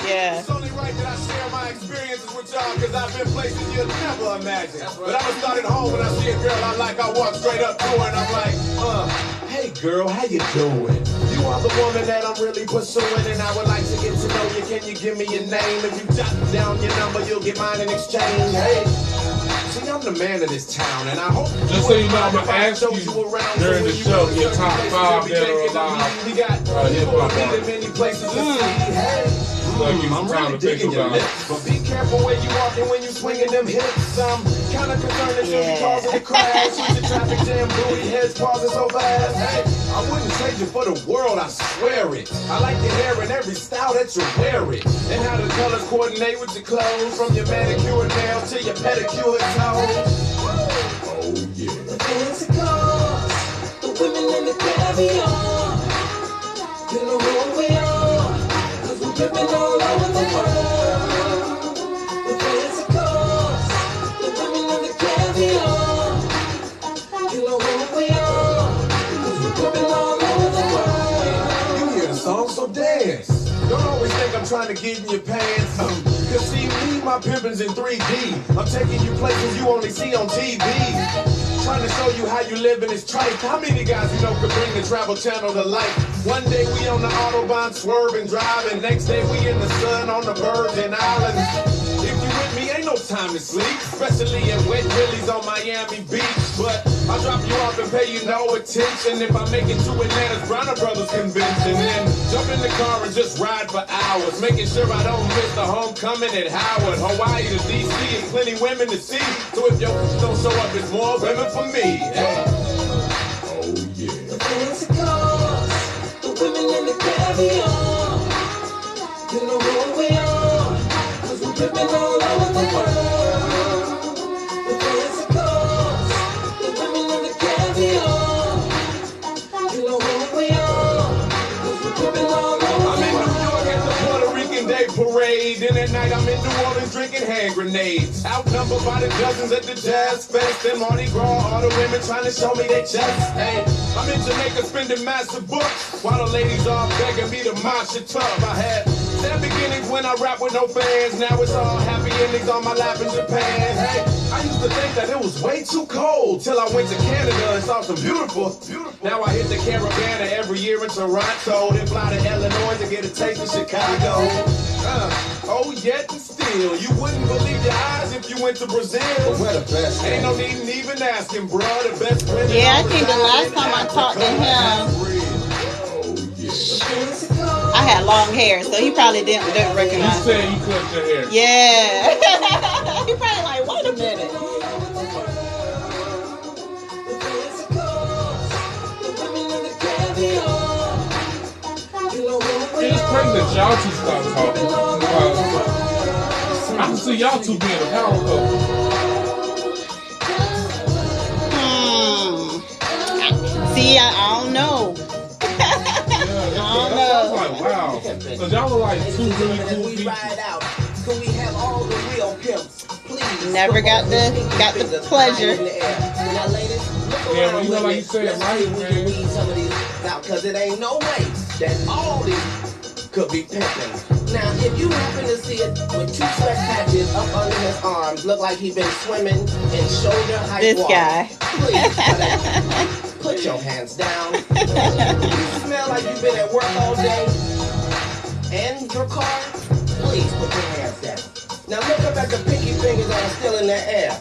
Yeah. It's only right that I share my experiences with y'all, because I've been places you'll never imagine. But I'ma start at home when I see a girl I like, I walk straight up to her and I'm like, hey girl, how you doing? You are the woman that I'm really pursuing, and I would like to get to know you. Can you give me your name? If you jot down your number, you'll get mine in exchange. Hey. See, I'm the man of this town, and I hope just so you know, I'm gonna ask you during the show your top 5 dead or alive hip-hop many places to see. Hey, I'm really digging your lips, but be careful where you walking when you swinging them hips. I'm kind of concerned that you'll be causing a crash with the traffic jam, booty heads pausing so fast. Hey, I wouldn't trade you for the world, I swear it. I like your hair in every style that you wear it, and how the colors coordinate with your clothes, from your manicure nails to your pedicure toes. Oh yeah. The fancy cars, the women in the caviar, you know who we are, 'cause we're dripping all over the world. The fancy cars, the women in the caviar, you know who we are, 'cause we're dripping all over the world. You hear the song, so dance. Don't always think I'm trying to get in your pants. Cause see me, my pimpin's in 3D. I'm taking you places you only see on TV. Trying to show you how you live in this tripe. How many guys you know could bring the Travel Channel to life? One day we on the Autobahn swerving, driving. Next day we in the sun on the Virgin Islands. If you with me, ain't no time to sleep, especially at Wet Willie's on Miami Beach. But I'll drop you off and pay you no attention if I make it to Atlanta's Bronner Brothers convention. Then jump in the car and just ride for hours, making sure I don't miss the homecoming at Howard. Hawaii to DC and plenty women to see. So if your don't show up, it's more women for me. Hey. Oh yeah. The fancy cars, the women in the caviar, you know who we are, 'cause we're dripping all over the world. The fancy cars, the women in the caviar, you know who we are, 'cause we're dripping all over the world. I'm in New York at the Puerto Rican Day Parade, and at night I'm in New Orleans drinking hand grenades. Outnumbered by the dozens at the Jazz Fest and Mardi Gras, all the women trying to show me their chest. Hey, I'm in Jamaica spending massive bucks, while the ladies are begging me to mosh it up. I had sad beginnings when I rap with no fans. Now it's all happy endings on my lap in Japan. Hey, I used to think that it was way too cold till I went to Canada and saw some beautiful. Now I hit the Caravana every year in Toronto, then fly to Illinois to get a taste of Chicago. Oh, yet and still, you wouldn't believe your eyes if you went to Brazil. But we're the best. Ain't no need in even asking, bro. The best women. Yeah, I think the last time I talked to him, I had long hair, so he probably didn't recognize me. You said you cut your hair. Yeah. He probably like, wait a minute. It's crazy that y'all two start talking. I can see y'all two being a power couple. See, I don't know. I was like, wow. So y'all were like two really cool people. Never got the pleasure. Yeah, well, you know, like you said, right, man. Cause it ain't no way that all these could be pimping. Now, if you happen to see it with 2 sweat patches up under his arms, look like he's been swimming in shoulder height This water. guy. Please, put your hands down. You smell like you've been at work all day and your car. Please put your hands down. Now look up at the pinky fingers that are still in the air.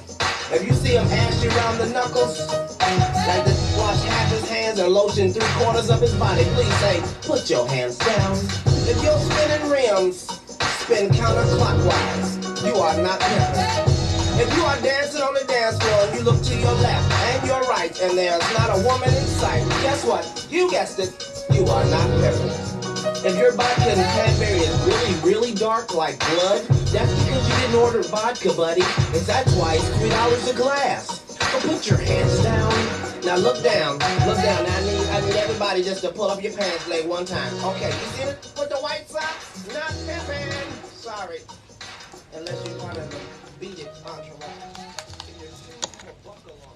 If you see him ashy around the knuckles, like to wash half his hands and lotion 3/4 of his body, please say, put your hands down. If you're spinning rims, spin counterclockwise. You are not pimping. If you are dancing on the dance floor and you look to your left and your right and there's not a woman in sight, guess what? You guessed it. You are not pimping. If your vodka and cranberry is really, really dark like blood, that's because you didn't order vodka, buddy. And that's why it's $3 a glass. So put your hands down. Now look down. Look down. I need everybody just to pull up your pants leg one time. Okay, you see it? With the white socks? Not pimping. Sorry. Unless you want to beat it entourage. Buckle on.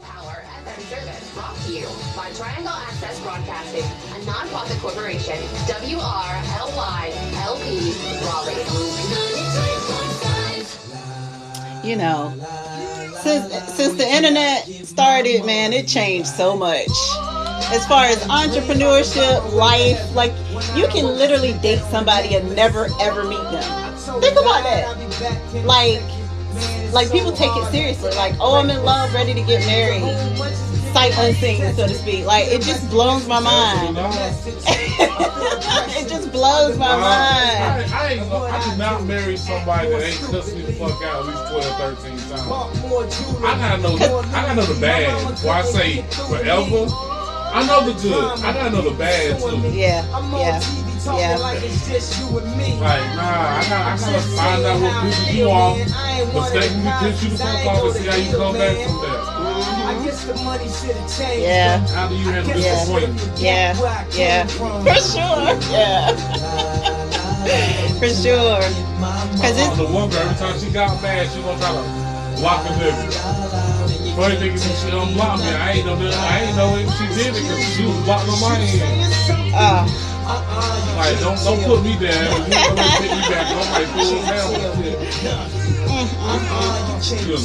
Power FM service brought to you by Triangle Access Broadcasting, a non-profit corporation. WRLY LP Raleigh. You know, since the internet started, man, it changed so much. As far as entrepreneurship, life, like you can literally date somebody and never ever meet them. Think about that. Like people take it seriously. Like, oh, I'm in love, ready to get married. Sight unseen, so to speak. Like, it just blows my mind. It just blows my mind. I did not marry somebody that ain't cussed me the fuck out at least 12, 13 times. I gotta know the bad. Before I say forever, I know the good. I gotta know the bad too. Yeah. Like, nah, I gotta find out what business you are. Mistakenly pitch you the phone call to see how you come back from there. Yeah. How do you handle disappointment? Yeah. For sure. Yeah. For sure. Cause it's the one girl, every time she got mad, she gonna try to block the nigga. Funny thing is she unblocked me. I ain't know if she did it because she was blocking on my end. Like, don't put me down. You don't take me back. I'm like, full hell. You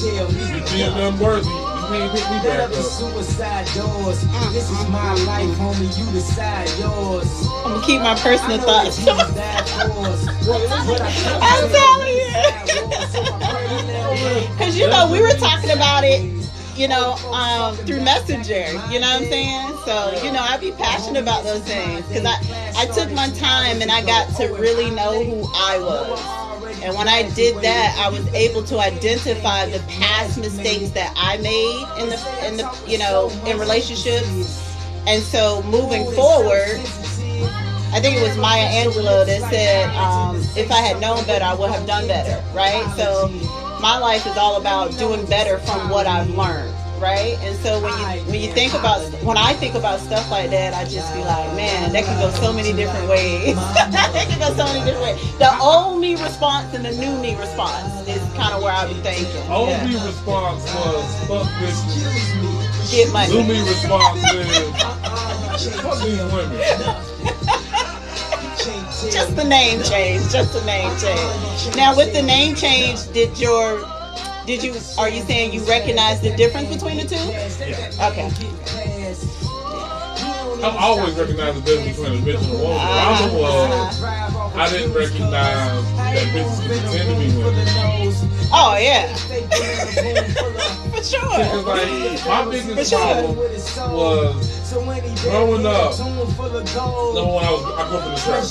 feel unworthy. You can't pick me back up. Suicide doors. This is my life, homie. You decide yours. I'm gonna keep my personal thoughts. I'm telling you. Because, you know, we were talking about it, you know, through Messenger, you know what I'm saying? So, you know, I be passionate about those things because I took my time and I got to really know who I was. And when I did that, I was able to identify the past mistakes that I made in the you know, in relationships. And so moving forward, I think it was Maya Angelou that said, if I had known better, I would have done better, right? So my life is all about doing better from what I've learned, right? And so when I think about stuff like that, I just be like, man, that could go so many different ways. That could go so many different ways. The old me response and the new me response is kind of where I be thinking. Old me response was fuck bitches. Get money. New me response is fuck these women. Just the name change. Now with the name change, are you saying you recognize the difference between the two? Yeah. Okay. I've always recognized the difference between a bitch and a woman. The problem was I didn't recognize that bitches could pretend to be women. Oh yeah. For sure. Because like my biggest problem was growing up. Number one, I grew up in the trap,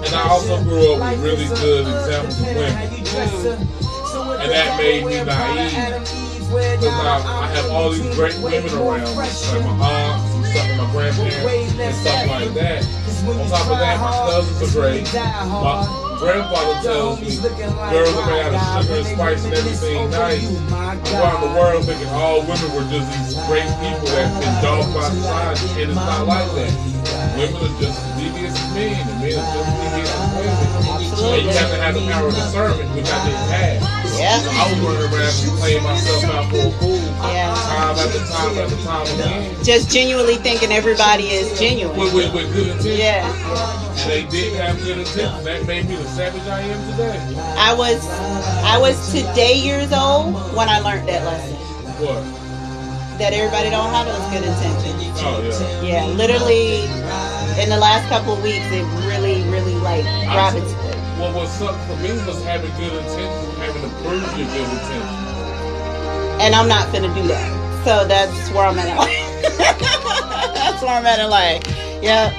and I also grew up with really good examples of women, and that made me naive. Because I have all these great women around, like my aunts and stuff, and my grandparents and stuff like that. On top of that, my cousins are great. grandfather tells me girls are made out of sugar and spice and everything nice. I go out in the world thinking all women were just these great people that's been dogged by society, and it's not like that. Women are just as devious as men, and men are just as devious as women. And you have to have the power of discernment, which I didn't have. Yeah. So I was running around playing myself out for a fool. Time after time after time again. Just genuinely thinking everybody is genuine. With good intentions. Yeah. They did have good intentions. That made me the savage I am today. I was today years old when I learned that lesson. What? That everybody don't have those good intentions. Oh yeah. Yeah, literally in the last couple of weeks it really like gravitated. Well, what sucked for me was having good intentions, having to prove your good intentions. And I'm not finna do that. So that's where I'm at in life. That's where I'm at in life. Yep.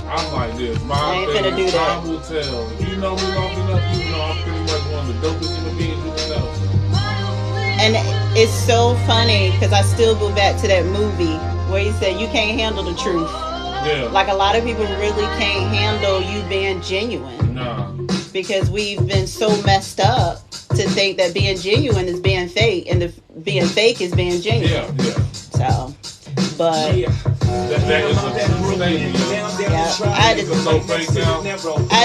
I'm like this. I My ain't thing finna do is that. time will tell. If you know me long enough, you know I'm pretty much one of the dopest human beings you know. And it's so funny because I still go back to that movie where he said you can't handle the truth. Yeah. Like a lot of people really can't handle you being genuine. Nah. Because we've been so messed up to think that being genuine is being fake and being fake is being genuine. Yeah. So, but that is a true statement. yeah, I had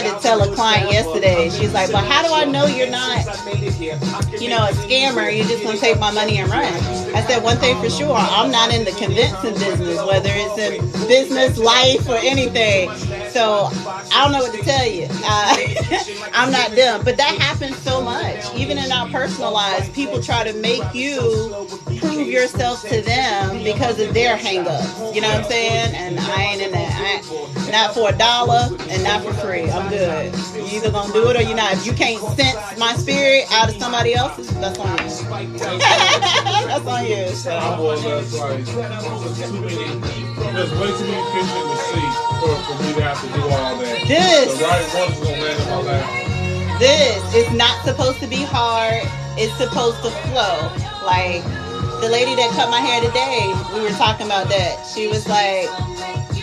to tell a client yesterday. She's like, "Well, how do I know you're not, a scammer? You're just gonna take my money and run?" I said, "One thing for sure, I'm not in the convincing business, whether it's in business, life, or anything. So I don't know what to tell you. I'm not them." But that happens so much, even in our personal lives. People try to make you prove yourself to them because of their hang-ups. You know what I'm saying? And I ain't in that. Not for $1 and not for free. I'm good. You either gonna do it or you're not. If you can't sense my spirit out of somebody else's, that's on you. That's on you. So. I was like, there's way too many fish in the sea for me to have to do all that. The right one's gonna land in my lap. This is not supposed to be hard. It's supposed to flow. Like the lady that cut my hair today, we were talking about that. She was like,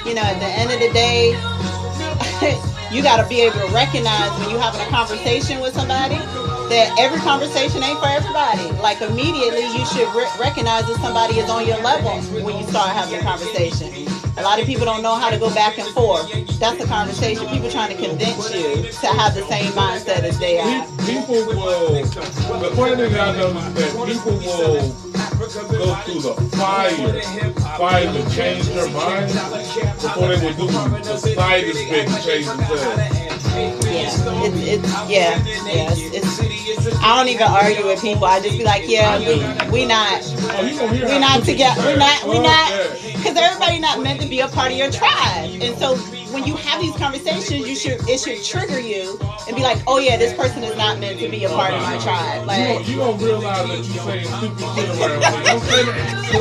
at the end of the day, you got to be able to recognize when you're having a conversation with somebody that every conversation ain't for everybody. Like immediately you should recognize that somebody is on your level when you start having a conversation. A lot of people don't know how to go back and forth. That's the conversation. People trying to convince you to have the same mindset as they are. People will, the funny thing I know is that people will go through the fire to change their mind before they will do the slightest bit to change themselves. I don't even argue with people. I just be like, we not together. We're not, because everybody not meant to be a part of your tribe. And so when you have these conversations, it should trigger you and be like, oh yeah, this person is not meant to be a part of my tribe. Like you don't realize that you're saying stupid shit around me.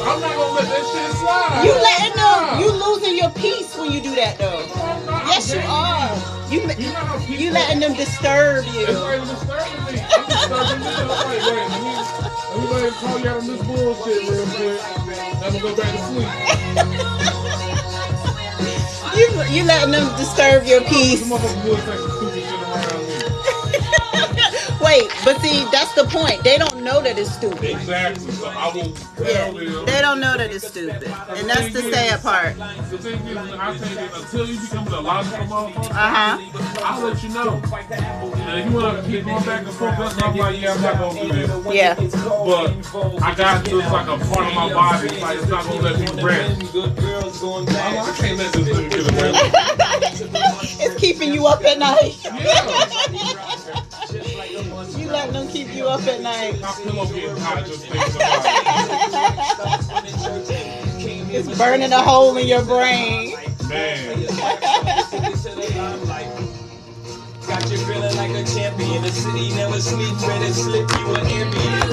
I'm not gonna let that shit slide. You losing your peace when you do that though. Yes, you are. You letting them disturb you. It's like disturbing me. I'm disturbing them. I'm like, wait, let me go ahead and call you out on this bullshit real quick. I'm gonna go back to sleep. You letting them disturb your peace. Some motherfuckers will say some stupid shit around me. Wait, but see, that's the point. They don't know that it's stupid. Exactly. So I will tell them. They don't know that it's stupid. And that's the sad part. The thing is, I say that until you become a logical motherfucker, I'll let you know. And if you want to keep going back and forth, I'm like, I'm not going to do this. Yeah. But I got to, it's like a part of my body. It's like, it's not going to let me rest. I can't let this thing get away with me. It's keeping you up at night. Yeah. You letting them keep you up at night. My pillow getting hot just thinking about it. It's burning a hole in your brain. Man. Got you feeling like a champion. The city never sleep, ready to slip you an ambient.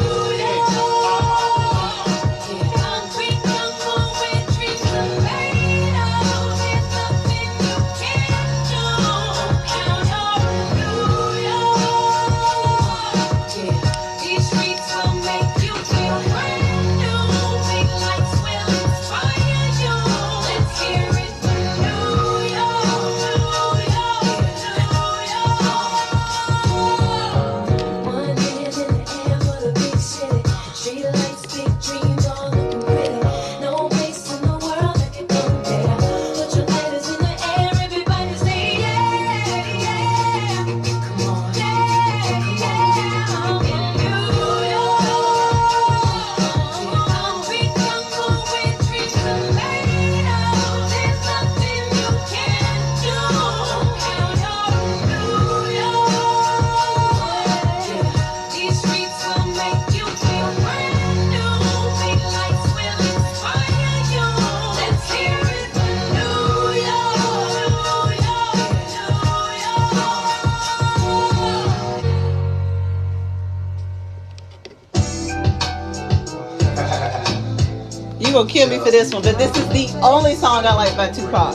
gonna kill me for this one, but this is the only song I like by Tupac.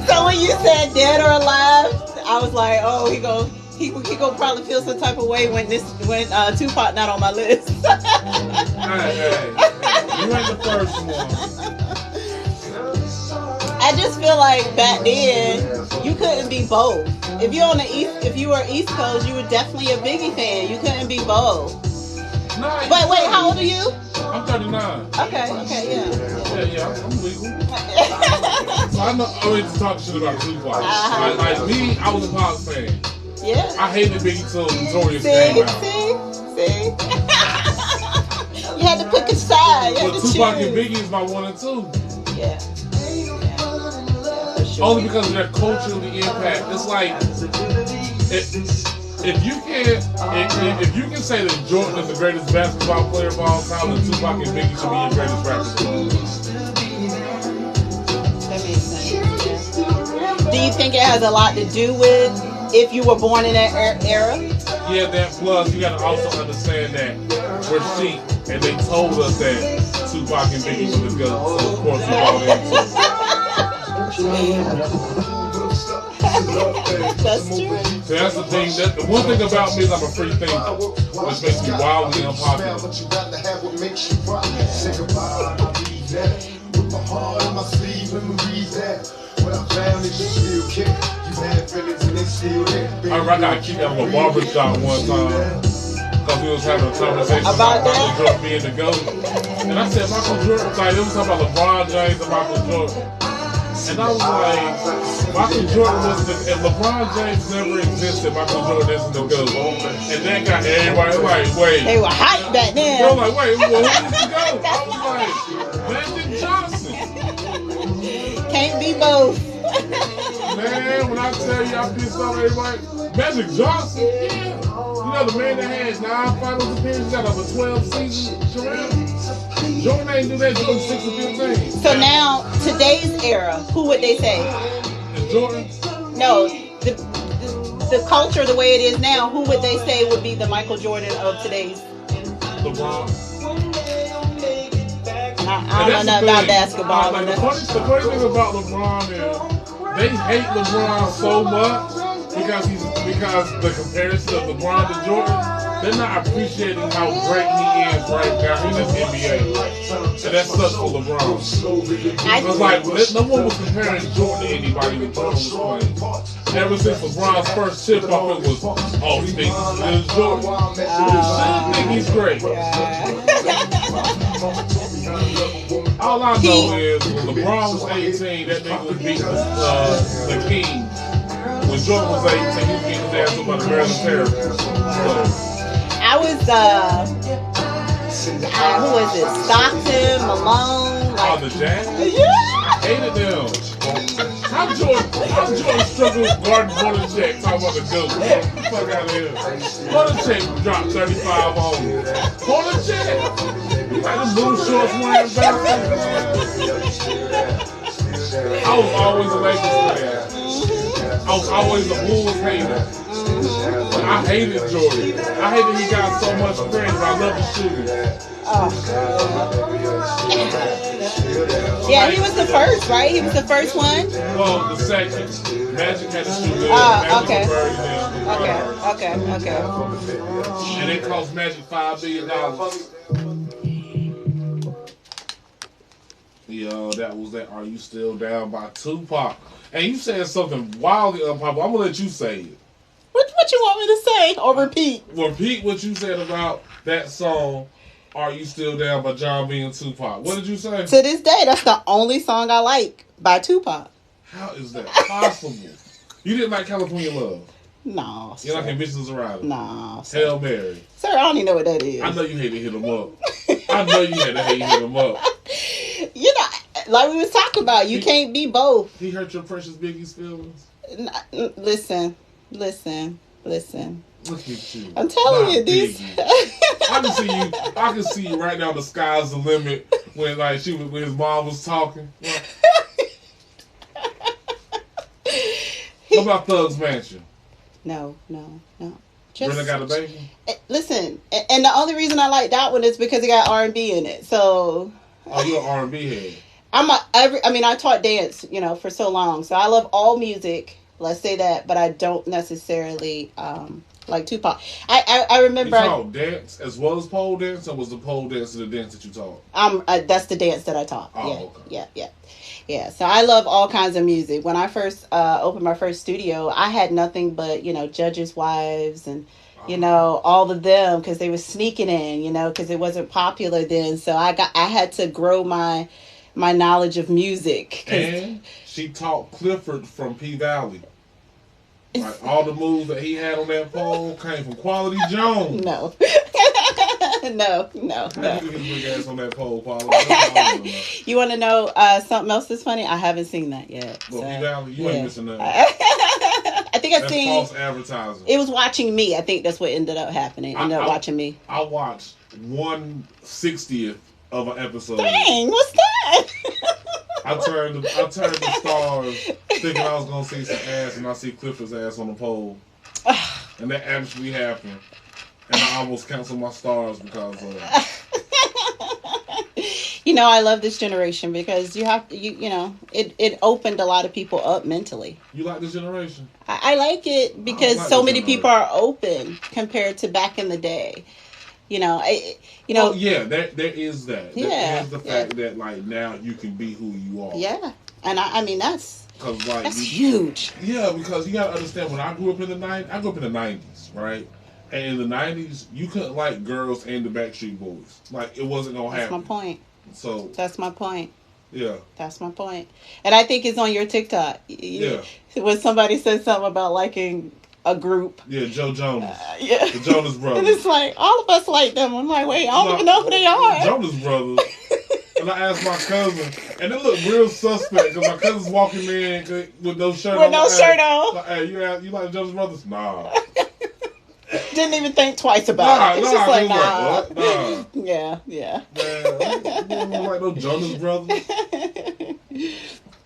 So when you said Dead or Alive, I was like, oh, he gonna probably feel some type of way when Tupac not on my list. Hey, you ain't the first one. I just feel like back then you couldn't be both. If you were East Coast, you were definitely a Biggie fan. You couldn't be both. No, but wait, how old are you? I'm 39. Okay, yeah. Yeah, I'm legal. So I always talk shit about Tupac. Like me, I was a Pac fan. Yeah. I hated Biggie till Notorious came out. See? You had to pick a side. But Tupac and Biggie is my 1 and 2. Yeah. Sure. Only because of their culturally impact. It's like if you can say that Jordan is the greatest basketball player of all time, then Tupac and Biggie should be your greatest rappers of all time. That makes sense. Yeah. Do you think it has a lot to do with if you were born in that era? Yeah, that plus you got to also understand that we're sheep, and they told us that Tupac and Biggie were the GOAT. So of course we bought into it. That's true. So that's the thing. The one thing about me is I'm a free thinker, which makes me wildly unpopular. I gotta keep that on a barbershop one time. Because we was having a conversation about Michael Jordan being the GOAT. And I said Michael Jordan, like they was talking about LeBron James and Michael Jordan. And I was like, Michael Jordan was if LeBron James never existed, Michael Jordan isn't the GOAT. And that got everybody like, wait. They were hyped back then. They were like, wait, well, who's the GOAT? I was like, Magic Johnson. Can't be both. Man, when I tell you I pissed off everybody, Magic Johnson, yeah. You know the man that had 9 finals appearances out of a 12 season career? Jordan ain't do that till 6 or 15. So now, today's era, who would they say? Is Jordan? No, the culture the way it is now, who would they say would be the Michael Jordan of today's? LeBron. I don't know nothing about basketball. The funny thing about LeBron is they hate LeBron so much because the comparison of LeBron to Jordan, they're not appreciating how great he is right now in this NBA. And that sucks for LeBron. It's like no one was comparing Jordan to anybody when Jordan was playing. Ever since LeBron's first tip off, it was, oh, he thinks he's good as Jordan. He should think he's great. All I know is when LeBron was 18, that nigga was beating the King. When Jordan was 18, he was getting his ass up by the Maryland Terrapins. I was, who was it? Stockton, Malone. Oh, the Jazz? Yeah. I hated them. How Jordan struggled with guarding Boney talking about the GOAT? Get the fuck out of here. Boney dropped 35 on him. Boney like them blue shorts wearing basketball. I was always a Lakers fan. I was always a Bulls hater. I hated Jordan. I hated he got so much credit, but I love the shooting. Yeah, he was the first, right? He was the first one? Well, the second. Magic had to shoot good. Okay. Okay. And it cost Magic $5 billion. Yo, that was that Are You Still Down by Tupac. And you said something wildly unpopular. I'm going to let you say it. What you want me to say? Or repeat? Repeat what you said about that song, Are You Still Down by John B. and Tupac. What did you say? To this day, that's the only song I like by Tupac. How is that possible? You didn't like California Love? No. You like Ambitions Around? No. Hail Mary? Sir, I don't even know what that is. I know you had to hit him up. I know you had to hit him up. You know, like we was talking about, you can't be both. He hurt your precious Biggie's feelings? Listen. Look at you. I'm telling you, these. I can see you right now. The sky's the limit when when his mom was talking. What about Thug's Mansion? No. Brenda Got a Baby? Listen, and the only reason I like that one is because it got R&B in it. So. Oh, you're an R&B head. I taught dance, for so long. So I love all music. Let's say that, but I don't necessarily like Tupac. I remember. You taught dance as well as pole dance, or was the pole dance the dance that you taught? That's the dance that I taught. Oh, yeah, okay. Yeah. So I love all kinds of music. When I first opened my first studio, I had nothing but judges' wives and all of them because they were sneaking in, because it wasn't popular then. So I had to grow my knowledge of music. And she taught Clifford from P Valley. Like all the moves that he had on that pole came from Quality Jones. No. No. How you get his big ass on that pole, Quality? You want to know something else that's funny? I haven't seen that yet. Well, P Valley, you ain't missing nothing. I think that's false advertising. It was watching me. I think that's what ended up happening. Ended up watching me. I watched 1/60th of an episode. Dang, what's that? I turned the stars thinking I was gonna see some ass, and I see Clifford's ass on the pole, and that actually happened. And I almost canceled my stars because of it. I love this generation because you have to, it opened a lot of people up mentally. You like this generation? I like it because so many people are open compared to back in the day. Oh, yeah, there is that. Yeah, there is the fact that like now you can be who you are. Yeah, and I mean that's huge. Yeah, because you gotta understand when I grew up in the 90s, right? And in the 90s, you couldn't like girls and the Backstreet Boys. Like it wasn't gonna happen. That's my point. So that's my point. Yeah, that's my point. And I think it's on your TikTok. When somebody said something about liking a group. Yeah, Joe Jonas. The Jonas Brothers. And it's like, all of us like them. I'm like, wait, I don't even know who they are. Jonas Brothers. And I asked my cousin, and it looked real suspect, because my cousin's walking in with no shirt on. With no shirt on. Like, hey, you like Jonas Brothers? Nah. Didn't even think twice about it. It's just like, nah. What? Nah. Yeah. Man, you don't like no Jonas Brothers.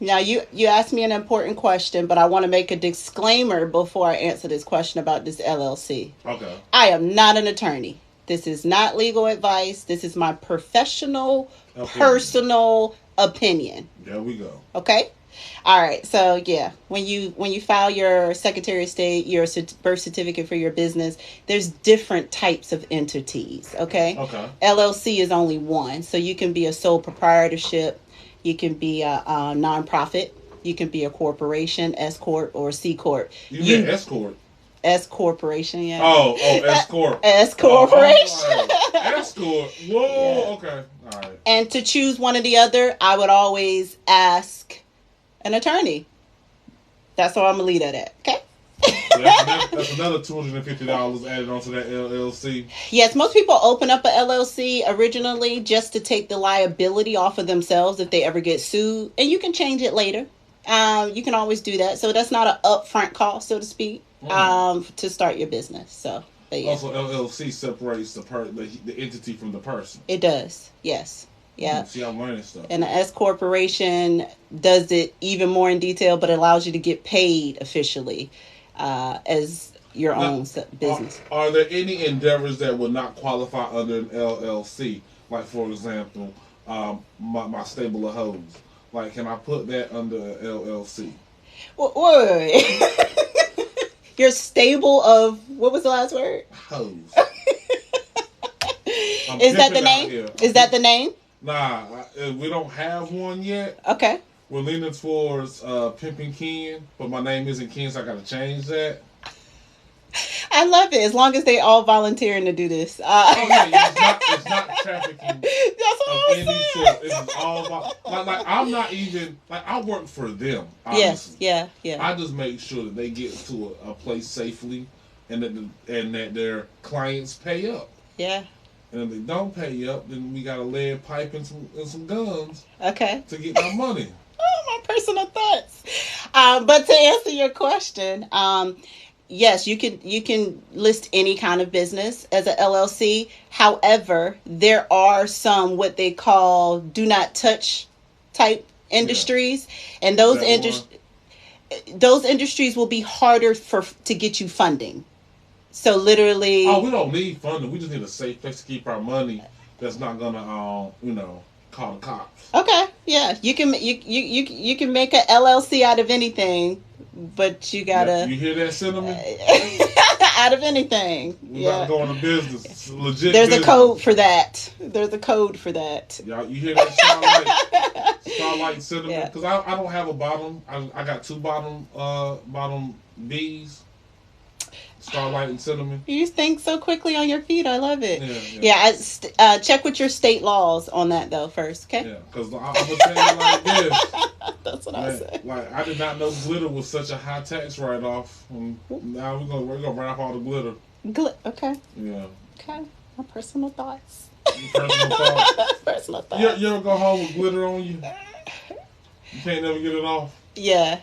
Now, you asked me an important question, but I want to make a disclaimer before I answer this question about this LLC. Okay. I am not an attorney. This is not legal advice. This is my professional, personal opinion. There we go. Okay? All right. So, yeah, when you file your Secretary of State, your birth certificate for your business, there's different types of entities, okay? Okay. LLC is only one. So you can be a sole proprietorship. You can be a nonprofit. You can be a corporation, S Corp or C Corp. You mean S Corp? S Corporation, yeah. Oh, S Corp. S Corporation. S Corp. Whoa, yeah. Okay. All right. And to choose one or the other, I would always ask an attorney. That's how I'm going to leave that at, okay? That's another $250 added onto that LLC. Yes, most people open up a LLC originally just to take the liability off of themselves if they ever get sued, and you can change it later. You can always do that, so that's not an upfront cost, so to speak, to start your business. So, but yeah. Also, LLC separates the entity from the person. It does, yes. Yeah. See, I'm learning stuff. And the S Corporation does it even more in detail, but it allows you to get paid officially as your own business. Are there any endeavors that would not qualify under an LLC? Like, for example, my stable of hoes. Like, can I put that under LLC? Wait. Your stable of, what was the last word? Hoes. Is that the name? Is that the name? Nah, we don't have one yet. Okay. We're leaning towards Pimpin' Ken, but my name isn't Ken, so I gotta change that. I love it, as long as they all volunteering to do this. It's not trafficking. That's what of any sort. It's all about, like I'm not even, like, I work for them, obviously. Yes, yeah. I just make sure that they get to a place safely, and that their clients pay up. Yeah. And if they don't pay up, then we got a lead pipe and some guns. Okay. To get my money. Oh, my personal thoughts. But to answer your question, yes, you can list any kind of business as an LLC. However, there are some what they call do not touch type industries, and those industries will be harder to get you funding. So literally. Oh, we don't need funding. We just need a safe place to keep our money. That's not gonna, call the cops. Okay, yeah, you can make a LLC out of anything, but you gotta. Yeah, you hear that, Cinnamon? Out of anything. We're not going to business. It's legit. There's business. a code for that. There's a code for that. Y'all, you hear that Starlight Cinnamon? Because I don't have a bottom. I got two bottom B's. Starlight and Cinnamon. You think so quickly on your feet. I love it. Yeah. Check with your state laws on that though first, okay? Yeah, because I'm gonna tell you like this. That's what I say. Like I did not know glitter was such a high tax write off. Now we're gonna write off all the glitter. Okay. Yeah. Okay. My personal thoughts. Personal thoughts. Personal thoughts. You ever go home with glitter on you? You can't never get it off. Yeah.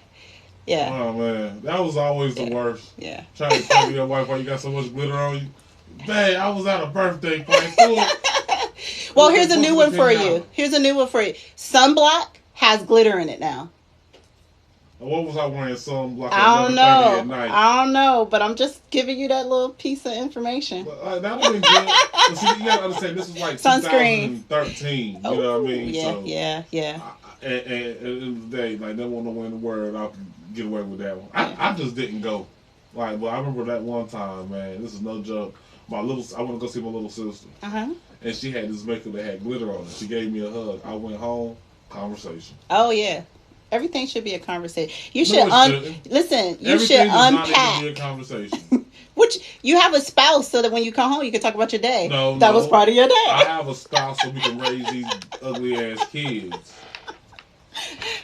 Yeah. Oh man, that was always the worst. Yeah. Trying to tell your wife why you got so much glitter on you. Dang, I was at a birthday party. Well, here's a new one for you. Sunblock has glitter in it now. What was I wearing? Sunblock? I don't know, but I'm just giving you that little piece of information. That would have been good. But see, you gotta understand, this was like sunscreen. 2013. You know what I mean? Yeah, yeah. And at the end of the day, like, there wasn't no way in the world I could get away with that one. I just didn't go. Like, but I remember that one time, man. This is no joke. I went to go see my little sister. And she had this makeup that had glitter on it. She gave me a hug. I went home, conversation. Oh, yeah. Everything should be a conversation. You should listen. You should unpack. Not be a conversation. Which you have a spouse, so that when you come home, you can talk about your day. No, that was part of your day. I have a spouse, so we can raise these ugly ass kids.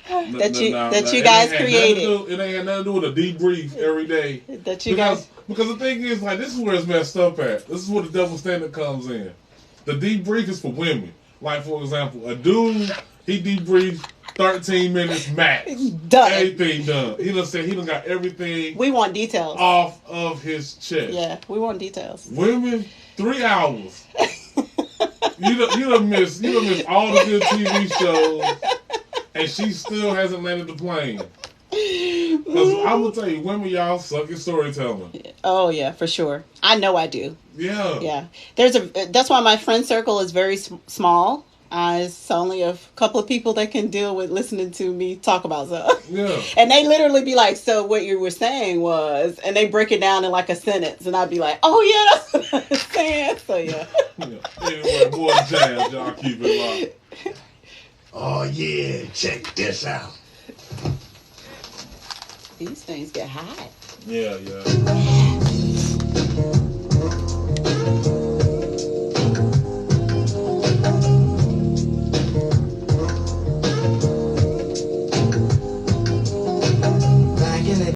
that you guys created. It ain't had nothing to do with a debrief every day. Because the thing is, like, this is where it's messed up at. This is where the double standard comes in. The debrief is for women. Like, for example, a dude, he debriefs 13 minutes max. Done. Everything done. He done said he done got everything. We want details off of his chest. Yeah, we want details. Women, 3 hours. you done missed all the good TV shows, and she still hasn't landed the plane. Because I'm gonna tell you, women, y'all suck at storytelling. Oh yeah, for sure. I know I do. Yeah. Yeah. That's why my friend circle is very small. It's only a couple of people that can deal with listening to me talk about stuff. Yeah. And they literally be like, so what you were saying was, and they break it down in like a sentence, and I'd be like, oh yeah, that's what I was saying. So yeah. Anyway, more jazz, y'all keep it locked. Oh yeah, check this out. These things get hot. Yeah.